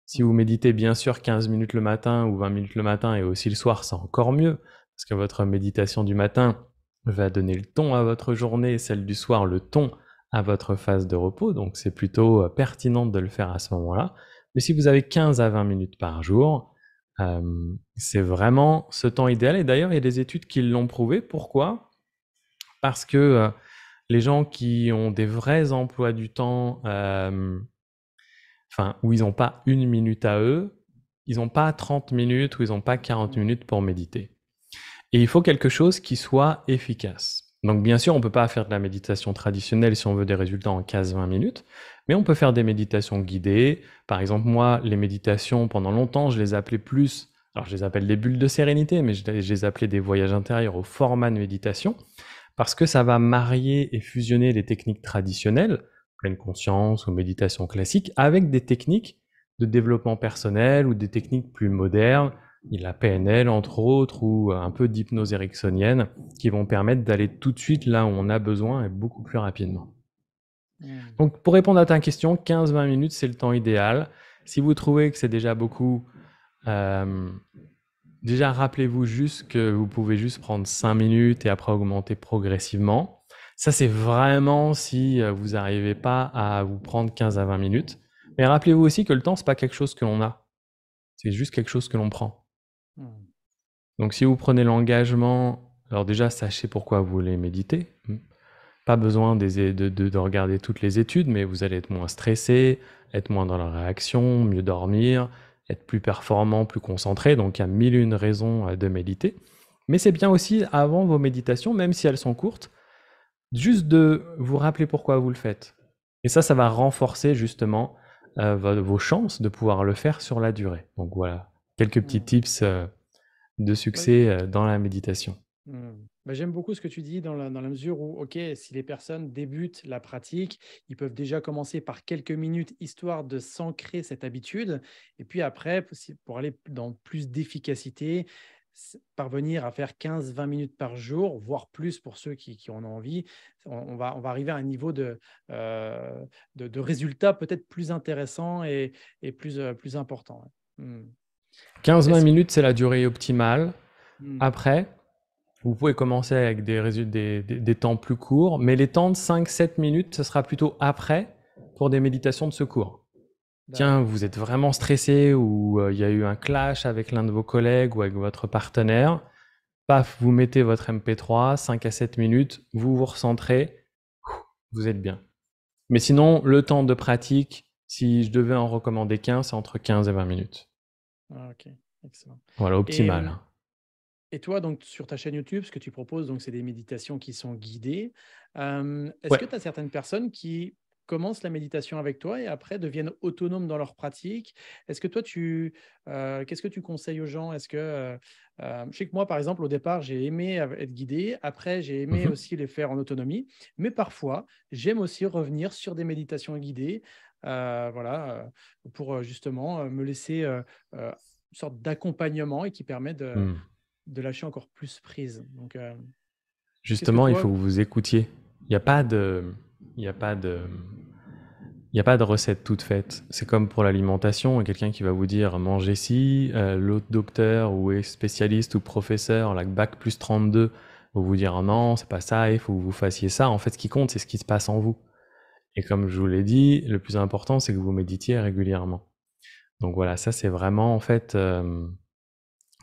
Speaker 2: Si vous méditez bien sûr 15 minutes le matin ou 20 minutes le matin et aussi le soir, c'est encore mieux, parce que votre méditation du matin va donner le ton à votre journée, celle du soir le ton à votre phase de repos, donc c'est plutôt pertinent de le faire à ce moment-là. Mais si vous avez 15 à 20 minutes par jour, c'est vraiment ce temps idéal. Et d'ailleurs, il y a des études qui l'ont prouvé. Pourquoi? Parce que les gens qui ont des vrais emplois du temps, où ils n'ont pas une minute à eux, ils n'ont pas 30 minutes ou ils n'ont pas 40 minutes pour méditer. Et il faut quelque chose qui soit efficace. Donc bien sûr, on ne peut pas faire de la méditation traditionnelle si on veut des résultats en 15-20 minutes, mais on peut faire des méditations guidées. Par exemple, moi, les méditations, pendant longtemps, je les appelais plus, alors je les appelle des bulles de sérénité, mais je les appelais des voyages intérieurs au format de méditation, parce que ça va marier et fusionner les techniques traditionnelles, pleine conscience ou méditation classique, avec des techniques de développement personnel ou des techniques plus modernes, la PNL entre autres, ou un peu d'hypnose ericksonienne, qui vont permettre d'aller tout de suite là où on a besoin et beaucoup plus rapidement. Donc pour répondre à ta question, 15-20 minutes, c'est le temps idéal. Si vous trouvez que c'est déjà beaucoup, déjà rappelez-vous juste que vous pouvez juste prendre 5 minutes et après augmenter progressivement. Ça, c'est vraiment si vous n'arrivez pas à vous prendre 15 à 20 minutes. Mais rappelez-vous aussi que le temps, c'est pas quelque chose que l'on a. C'est juste quelque chose que l'on prend. Donc si vous prenez l'engagement, alors déjà sachez pourquoi vous voulez méditer. Pas besoin de regarder toutes les études, mais vous allez être moins stressé, être moins dans la réaction, mieux dormir, être plus performant, plus concentré. Donc il y a 1001 raisons de méditer. Mais c'est bien aussi, avant vos méditations, même si elles sont courtes, juste de vous rappeler pourquoi vous le faites. Et ça va renforcer justement vos chances de pouvoir le faire sur la durée. Donc voilà, quelques petits tips de succès dans la méditation.
Speaker 1: J'aime beaucoup ce que tu dis dans la mesure où, OK, si les personnes débutent la pratique, ils peuvent déjà commencer par quelques minutes histoire de s'ancrer cette habitude. Et puis après, pour aller dans plus d'efficacité, parvenir à faire 15-20 minutes par jour, voire plus pour ceux qui en ont envie, on va arriver à un niveau de résultats peut-être plus intéressant et plus important.
Speaker 2: 15-20 minutes, c'est la durée optimale.
Speaker 1: Hmm.
Speaker 2: Après, vous pouvez commencer avec des temps plus courts, mais les temps de 5-7 minutes, ce sera plutôt après pour des méditations de secours. Tiens, vous êtes vraiment stressé ou il y a eu un clash avec l'un de vos collègues ou avec votre partenaire. Paf, vous mettez votre MP3, 5 à 7 minutes, vous vous recentrez, vous êtes bien. Mais sinon, le temps de pratique, si je devais en recommander qu'un, c'est entre 15 et 20 minutes.
Speaker 1: Ok, excellent.
Speaker 2: Voilà, optimal.
Speaker 1: Et toi, donc, sur ta chaîne YouTube, ce que tu proposes, donc, c'est des méditations qui sont guidées. Est-ce
Speaker 2: Ouais.
Speaker 1: que tu as certaines personnes qui commencent la méditation avec toi et après deviennent autonomes dans leur pratique? Est-ce que toi, qu'est-ce que tu conseilles aux gens? Est-ce que, je sais que moi, par exemple, au départ, j'ai aimé être guidé. Après, j'ai aimé aussi les faire en autonomie. Mais parfois, j'aime aussi revenir sur des méditations guidées, pour justement me laisser une sorte d'accompagnement et qui permet de lâcher encore plus prise. Donc, qu'est-ce que
Speaker 2: Justement, il
Speaker 1: toi...
Speaker 2: faut que vous écoutiez. Il n'y a pas de recette toute faite. C'est comme pour l'alimentation, quelqu'un qui va vous dire mangez ci, l'autre docteur ou est spécialiste ou professeur, la bac plus 32, va vous dire non, c'est pas ça, il faut que vous fassiez ça. En fait, ce qui compte, c'est ce qui se passe en vous. Et comme je vous l'ai dit, le plus important, c'est que vous méditiez régulièrement. Donc voilà, ça c'est vraiment en fait,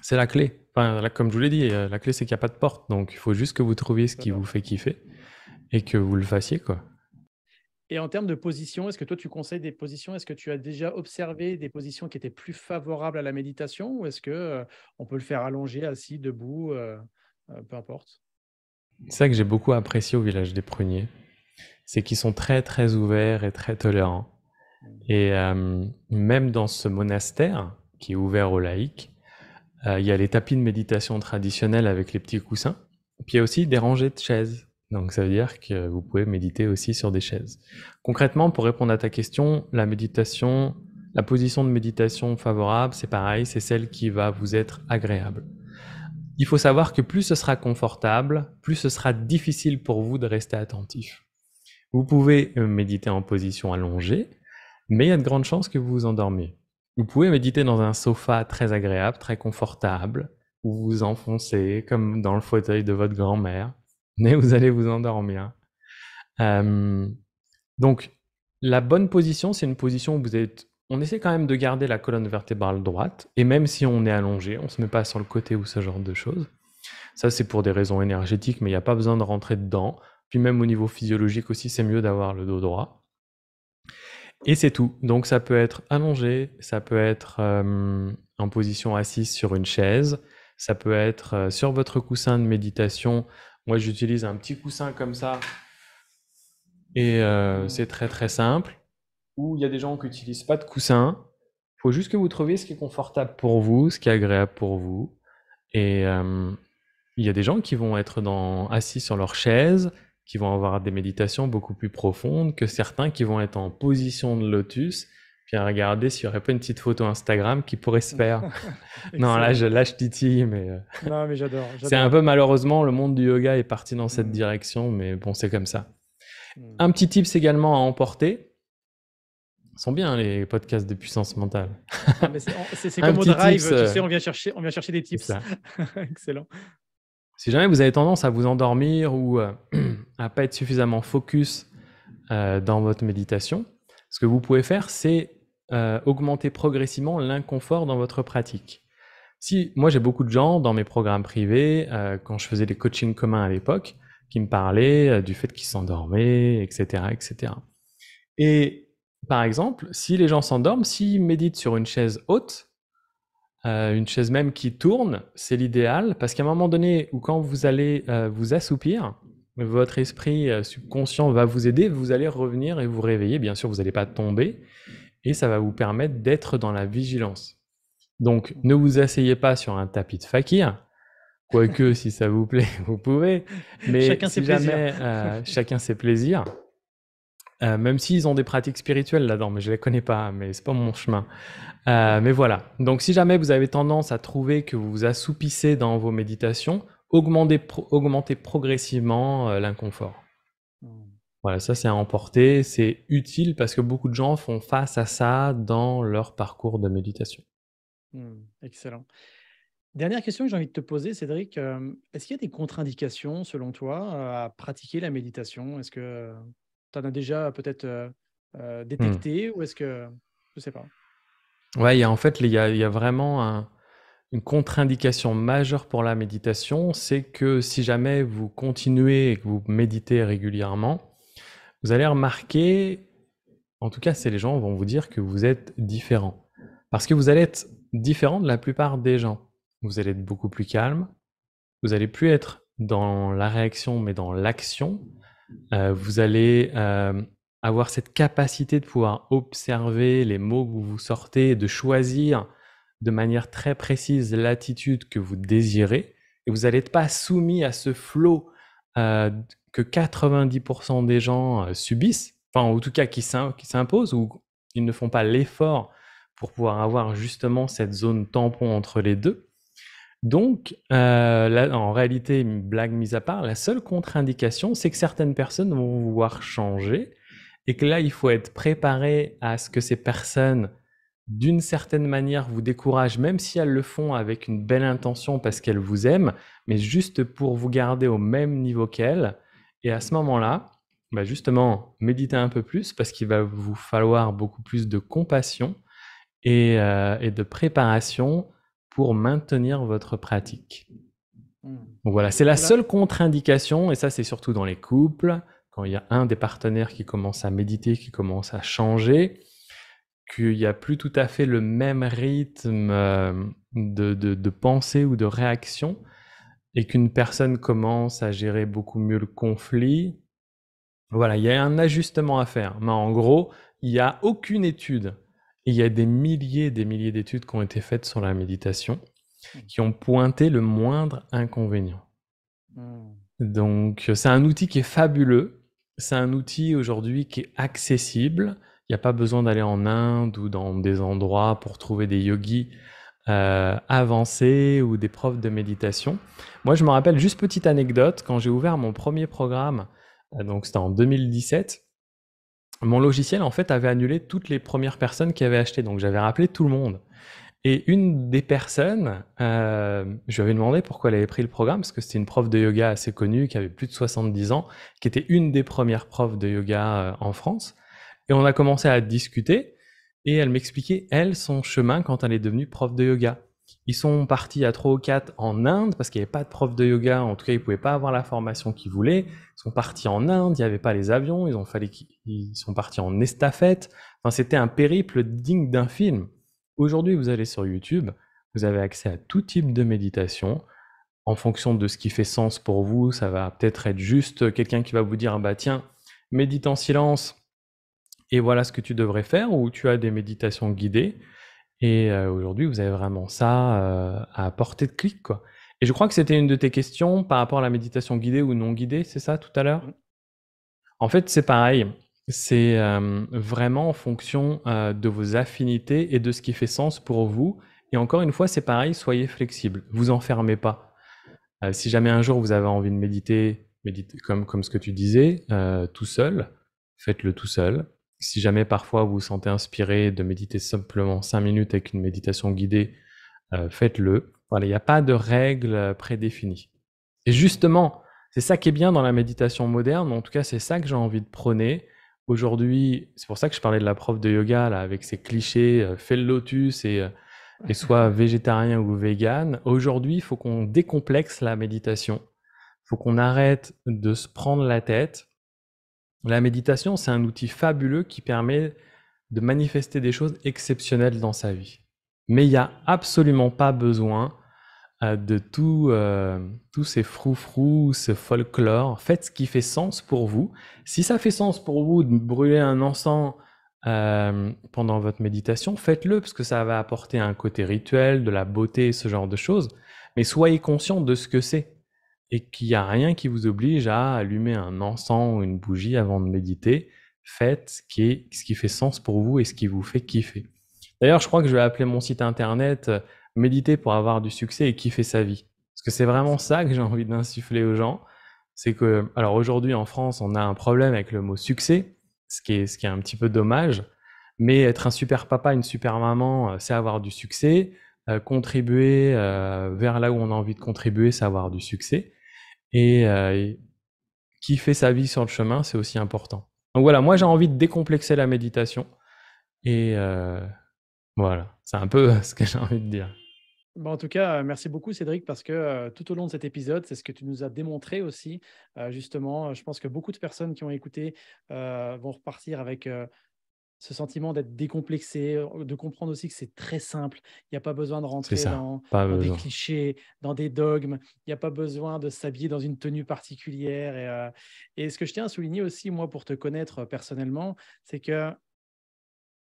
Speaker 2: c'est la clé. Enfin, là, comme je vous l'ai dit, la clé c'est qu'il n'y a pas de porte. Donc il faut juste que vous trouviez ce qui vous fait kiffer et que vous le fassiez, quoi.
Speaker 1: Et en termes de position, est-ce que toi, tu conseilles des positions? Est-ce que tu as déjà observé des positions qui étaient plus favorables à la méditation ou est-ce que on peut le faire allongé, assis, debout, peu importe?
Speaker 2: C'est ça que j'ai beaucoup apprécié au village des Pruniers, c'est qu'ils sont très très ouverts et très tolérants. Et même dans ce monastère qui est ouvert aux laïcs, il y a les tapis de méditation traditionnels avec les petits coussins. Puis il y a aussi des rangées de chaises. Donc ça veut dire que vous pouvez méditer aussi sur des chaises. Concrètement, pour répondre à ta question, la position de méditation favorable, c'est pareil, c'est celle qui va vous être agréable. Il faut savoir que plus ce sera confortable, plus ce sera difficile pour vous de rester attentif. Vous pouvez méditer en position allongée, mais il y a de grandes chances que vous vous endormiez. Vous pouvez méditer dans un sofa très agréable, très confortable, où vous vous enfoncez comme dans le fauteuil de votre grand-mère, mais vous allez vous endormir. Donc, la bonne position, c'est une position où vous êtes on essaie quand même de garder la colonne vertébrale droite, et même si on est allongé, on ne se met pas sur le côté ou ce genre de choses. Ça, c'est pour des raisons énergétiques, mais il n'y a pas besoin de rentrer dedans. Puis même au niveau physiologique aussi, c'est mieux d'avoir le dos droit. Et c'est tout. Donc ça peut être allongé, ça peut être en position assise sur une chaise, ça peut être sur votre coussin de méditation. Moi, j'utilise un petit coussin comme ça, et c'est très très simple. Ou il y a des gens qui n'utilisent pas de coussin. Il faut juste que vous trouviez ce qui est confortable pour vous, ce qui est agréable pour vous. Et il y a des gens qui vont être assis sur leur chaise, qui vont avoir des méditations beaucoup plus profondes que certains qui vont être en position de lotus, puis à regarder s'il n'y aurait pas une petite photo Instagram qui pourrait se faire. Non, là je titille, mais
Speaker 1: Non, mais j'adore.
Speaker 2: c'est un peu malheureusement, le monde du yoga est parti dans cette direction, mais bon, c'est comme ça. Un petit tips également à emporter. Ils sont bien les podcasts de puissance mentale.
Speaker 1: Ah, mais c'est comme au drive, tu sais, on vient chercher des tips. Excellent.
Speaker 2: Si jamais vous avez tendance à vous endormir ou à pas être suffisamment focus dans votre méditation, ce que vous pouvez faire, c'est augmenter progressivement l'inconfort dans votre pratique. Moi, j'ai beaucoup de gens dans mes programmes privés, quand je faisais des coachings communs à l'époque, qui me parlaient du fait qu'ils s'endormaient, etc., etc. Et par exemple, si les gens s'endorment, s'ils méditent sur une chaise haute, une chaise même qui tourne, c'est l'idéal, parce qu'à un moment donné où quand vous allez vous assoupir, votre esprit subconscient va vous aider, vous allez revenir et vous réveiller. Bien sûr, vous n'allez pas tomber, et ça va vous permettre d'être dans la vigilance. Donc, ne vous asseyez pas sur un tapis de fakir, quoique si ça vous plaît, vous pouvez, mais
Speaker 1: chacun
Speaker 2: si
Speaker 1: ses
Speaker 2: jamais chacun ses plaisirs, même s'ils ont des pratiques spirituelles là-dedans, mais je les connais pas, mais c'est pas mon chemin. Mais voilà. Donc, si jamais vous avez tendance à trouver que vous vous assoupissez dans vos méditations, augmentez progressivement l'inconfort. Voilà, ça c'est à emporter, c'est utile parce que beaucoup de gens font face à ça dans leur parcours de méditation.
Speaker 1: Excellent. Dernière question que j'ai envie de te poser, Cédric, est-ce qu'il y a des contre-indications selon toi à pratiquer la méditation? Est-ce que tu en as déjà peut-être détecté ou est-ce que je sais pas?
Speaker 2: Ouais, il y a vraiment une contre-indication majeure pour la méditation, c'est que si jamais vous continuez et que vous méditez régulièrement, vous allez remarquer, en tout cas, c'est les gens vont vous dire que vous êtes différent. Parce que vous allez être différent de la plupart des gens. Vous allez être beaucoup plus calme, vous allez plus être dans la réaction, mais dans l'action. Vous allez avoir cette capacité de pouvoir observer les mots que vous sortez, de choisir de manière très précise l'attitude que vous désirez, et vous n'allez pas soumis à ce flot que 90% des gens subissent, enfin en tout cas qui s'imposent, ou ils ne font pas l'effort pour pouvoir avoir justement cette zone tampon entre les deux. Donc, là, en réalité, une blague mise à part, la seule contre-indication, c'est que certaines personnes vont vouloir changer, et que là, il faut être préparé à ce que ces personnes, d'une certaine manière, vous découragent, même si elles le font avec une belle intention parce qu'elles vous aiment, mais juste pour vous garder au même niveau qu'elles. Et à ce moment-là, justement, méditez un peu plus parce qu'il va vous falloir beaucoup plus de compassion et de préparation pour maintenir votre pratique. Donc voilà, c'est la seule contre-indication, et ça c'est surtout dans les couples, quand il y a un des partenaires qui commence à méditer, qui commence à changer, qu'il n'y a plus tout à fait le même rythme de pensée ou de réaction, et qu'une personne commence à gérer beaucoup mieux le conflit. Voilà, il y a un ajustement à faire. Mais en gros, il n'y a aucune étude. Il y a des milliers d'études qui ont été faites sur la méditation qui ont pointé le moindre inconvénient. Donc, c'est un outil qui est fabuleux. C'est un outil aujourd'hui qui est accessible. Il n'y a pas besoin d'aller en Inde ou dans des endroits pour trouver des yogis avancés ou des profs de méditation. Moi, je me rappelle, juste petite anecdote, quand j'ai ouvert mon premier programme, donc c'était en 2017, mon logiciel, en fait, avait annulé toutes les premières personnes qui avaient acheté. Donc, j'avais rappelé tout le monde. Et une des personnes, je lui avais demandé pourquoi elle avait pris le programme, parce que c'était une prof de yoga assez connue, qui avait plus de 70 ans, qui était une des premières profs de yoga en France. Et on a commencé à discuter. Et elle m'expliquait, elle, son chemin quand elle est devenue prof de yoga. Ils sont partis à 3 ou 4 en Inde parce qu'il n'y avait pas de prof de yoga. En tout cas, ils ne pouvaient pas avoir la formation qu'ils voulaient. Ils sont partis en Inde, il n'y avait pas les avions. Ils sont partis en estafette. Enfin, c'était un périple digne d'un film. Aujourd'hui, vous allez sur YouTube, vous avez accès à tout type de méditation. En fonction de ce qui fait sens pour vous, ça va peut-être être juste quelqu'un qui va vous dire, bah tiens, médite en silence et voilà ce que tu devrais faire, ou tu as des méditations guidées. Et aujourd'hui, vous avez vraiment ça à portée de clic, quoi. Et je crois que c'était une de tes questions par rapport à la méditation guidée ou non guidée, c'est ça, tout à l'heure?
Speaker 1: Mmh.
Speaker 2: En fait, c'est pareil. C'est vraiment en fonction de vos affinités et de ce qui fait sens pour vous. Et encore une fois, c'est pareil, soyez flexible. Vous enfermez pas. Si jamais un jour vous avez envie de méditer comme ce que tu disais, tout seul, faites-le tout seul. Si jamais parfois vous vous sentez inspiré de méditer simplement 5 minutes avec une méditation guidée, faites-le. Voilà, il n'y a pas de règles prédéfinies. Et justement, c'est ça qui est bien dans la méditation moderne, en tout cas c'est ça que j'ai envie de prôner. Aujourd'hui, c'est pour ça que je parlais de la prof de yoga là, avec ses clichés, fais le lotus et soit végétarien ou vegan. Aujourd'hui, il faut qu'on décomplexe la méditation. Il faut qu'on arrête de se prendre la tête. La méditation, c'est un outil fabuleux qui permet de manifester des choses exceptionnelles dans sa vie. Mais il n'y a absolument pas besoin de tous ces froufrous, ce folklore. Faites ce qui fait sens pour vous. Si ça fait sens pour vous de brûler un encens pendant votre méditation, faites-le parce que ça va apporter un côté rituel, de la beauté, ce genre de choses. Mais soyez conscient de ce que c'est et qu'il n'y a rien qui vous oblige à allumer un encens ou une bougie avant de méditer. Faites ce qui fait sens pour vous et ce qui vous fait kiffer. D'ailleurs, je crois que je vais appeler mon site internet Méditer pour avoir du succès et kiffer sa vie. Parce que c'est vraiment ça que j'ai envie d'insuffler aux gens. C'est que, alors aujourd'hui en France, on a un problème avec le mot succès, ce qui est un petit peu dommage. Mais être un super papa, une super maman, c'est avoir du succès. Contribuer vers là où on a envie de contribuer, c'est avoir du succès. Et kiffer sa vie sur le chemin, c'est aussi important. Donc voilà, moi j'ai envie de décomplexer la méditation. Et voilà, c'est un peu ce que j'ai envie de dire.
Speaker 1: Bah, en tout cas, merci beaucoup Cédric parce que, tout au long de cet épisode, c'est ce que tu nous as démontré aussi. Justement, je pense que beaucoup de personnes qui ont écouté, vont repartir avec, ce sentiment d'être décomplexé, de comprendre aussi que c'est très simple. Il n'y a pas besoin de
Speaker 2: C'est
Speaker 1: rentrer
Speaker 2: ça, pas
Speaker 1: dans des
Speaker 2: besoin.
Speaker 1: clichés, dans des dogmes. Il n'y a pas besoin de s'habiller dans une tenue particulière et ce que je tiens à souligner aussi, moi, pour te connaître, personnellement, c'est que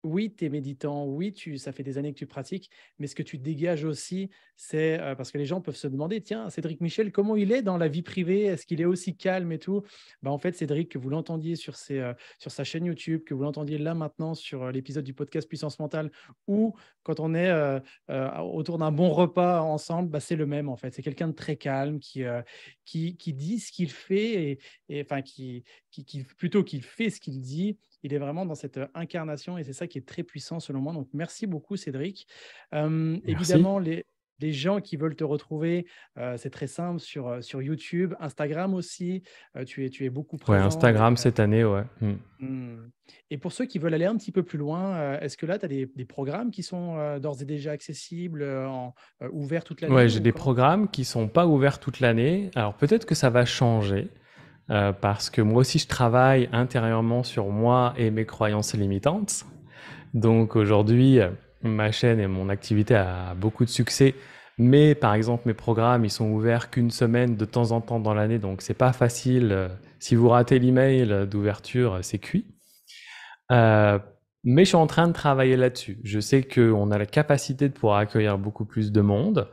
Speaker 1: oui, tu es méditant, oui, ça fait des années que tu pratiques, mais ce que tu dégages aussi, c'est parce que les gens peuvent se demander, tiens, Cédric Michel, comment il est dans la vie privée? Est-ce qu'il est aussi calme et tout? Bah, en fait, Cédric, que vous l'entendiez sur sa chaîne YouTube, que vous l'entendiez là maintenant sur l'épisode du podcast Puissance Mentale, ou quand on est autour d'un bon repas ensemble, bah, c'est le même en fait. C'est quelqu'un de très calme qui dit ce qu'il fait et enfin plutôt qu'il fait ce qu'il dit. Il est vraiment dans cette incarnation et c'est ça qui est très puissant selon moi. Donc, merci beaucoup, Cédric.
Speaker 2: Merci.
Speaker 1: Évidemment, les gens qui veulent te retrouver, c'est très simple sur YouTube, Instagram aussi. Tu es beaucoup
Speaker 2: Ouais,
Speaker 1: présent avec.
Speaker 2: Instagram cette année, ouais.
Speaker 1: Et pour ceux qui veulent aller un petit peu plus loin, est-ce que là, tu as des programmes qui sont d'ores et déjà accessibles, ouverts toute l'année
Speaker 2: Ouais, j'ai
Speaker 1: ou
Speaker 2: des
Speaker 1: comment?
Speaker 2: programmes qui sont pas ouverts toute l'année. Alors peut-être que ça va changer parce que moi aussi je travaille intérieurement sur moi et mes croyances limitantes. Donc aujourd'hui, ma chaîne et mon activité a beaucoup de succès, mais par exemple mes programmes ils sont ouverts qu'une semaine de temps en temps dans l'année, donc c'est pas facile. Si vous ratez l'email d'ouverture, c'est cuit. Euh, mais je suis en train de travailler là-dessus. Je sais qu'on a la capacité de pouvoir accueillir beaucoup plus de monde.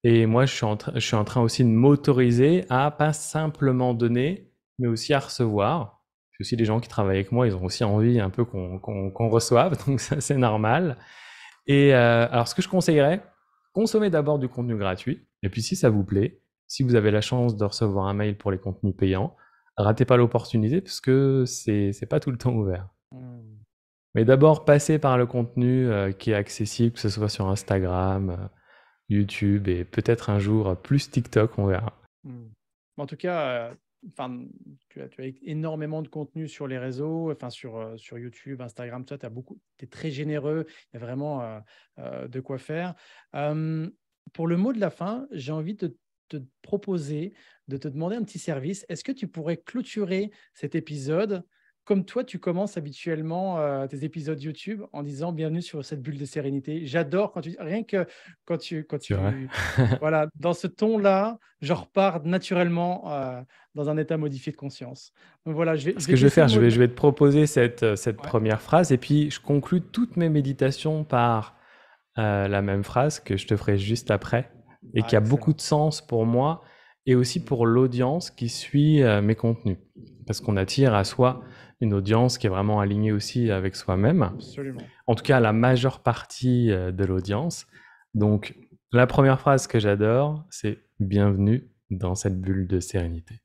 Speaker 2: Et moi, je suis en train aussi de m'autoriser à pas simplement donner, mais aussi à recevoir. Puis aussi, les gens qui travaillent avec moi, ils ont aussi envie un peu qu'on reçoive, donc ça, c'est normal. Et alors, ce que je conseillerais, consommez d'abord du contenu gratuit. Et puis, si ça vous plaît, si vous avez la chance de recevoir un mail pour les contenus payants, ratez pas l'opportunité parce que c'est pas tout le temps ouvert.
Speaker 1: Hmm.
Speaker 2: Mais d'abord, passez par le contenu qui est accessible, que ce soit sur Instagram, YouTube et peut-être un jour plus TikTok, on verra.
Speaker 1: Hmm. En tout cas, enfin, tu as énormément de contenu sur les réseaux, enfin sur YouTube, Instagram, tu es très généreux, il y a vraiment de quoi faire. Euh, pour le mot de la fin, j'ai envie de te proposer de te demander un petit service. Est-ce que tu pourrais clôturer cet épisode comme toi, tu commences habituellement tes épisodes YouTube en disant bienvenue sur cette bulle de sérénité. J'adore quand tu rien que quand
Speaker 2: C'est vrai.
Speaker 1: tu voilà, dans ce ton-là, je repars naturellement dans un état modifié de conscience. Donc voilà, je
Speaker 2: Ce
Speaker 1: vais
Speaker 2: que
Speaker 1: te
Speaker 2: je vais
Speaker 1: laisser
Speaker 2: faire,
Speaker 1: le mot
Speaker 2: je vais te proposer cette
Speaker 1: ouais,
Speaker 2: première phrase et puis je conclus toutes mes méditations par la même phrase que je te ferai juste après et qui a beaucoup
Speaker 1: excellent.
Speaker 2: de sens pour moi et aussi
Speaker 1: Mm,
Speaker 2: pour l'audience qui suit mes contenus. Parce qu'on attire à soi une audience qui est vraiment alignée aussi avec soi-même.
Speaker 1: absolument.
Speaker 2: En tout cas, la majeure partie de l'audience. Donc, la première phrase que j'adore, c'est bienvenue dans cette bulle de sérénité.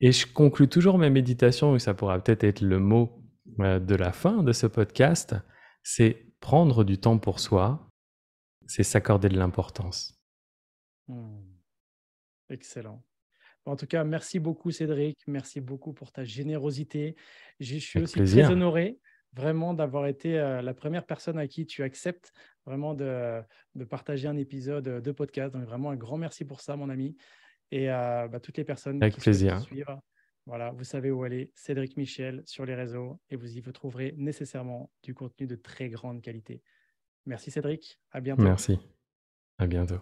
Speaker 2: Et je conclus toujours mes méditations, et ça pourra peut-être être le mot de la fin de ce podcast, c'est prendre du temps pour soi, c'est s'accorder de l'importance.
Speaker 1: Mm, excellent. En tout cas, merci beaucoup Cédric, merci beaucoup pour ta générosité. Je suis
Speaker 2: Avec
Speaker 1: aussi très
Speaker 2: plaisir.
Speaker 1: honoré vraiment d'avoir été la première personne à qui tu acceptes vraiment de partager un épisode de podcast. Donc vraiment un grand merci pour ça, mon ami. Et toutes les personnes
Speaker 2: Avec
Speaker 1: qui souhaitent te
Speaker 2: plaisir.
Speaker 1: suivre, voilà, vous savez où aller, Cédric Michel sur les réseaux et vous y vous trouverez nécessairement du contenu de très grande qualité. Merci Cédric, à bientôt.
Speaker 2: Merci. À bientôt.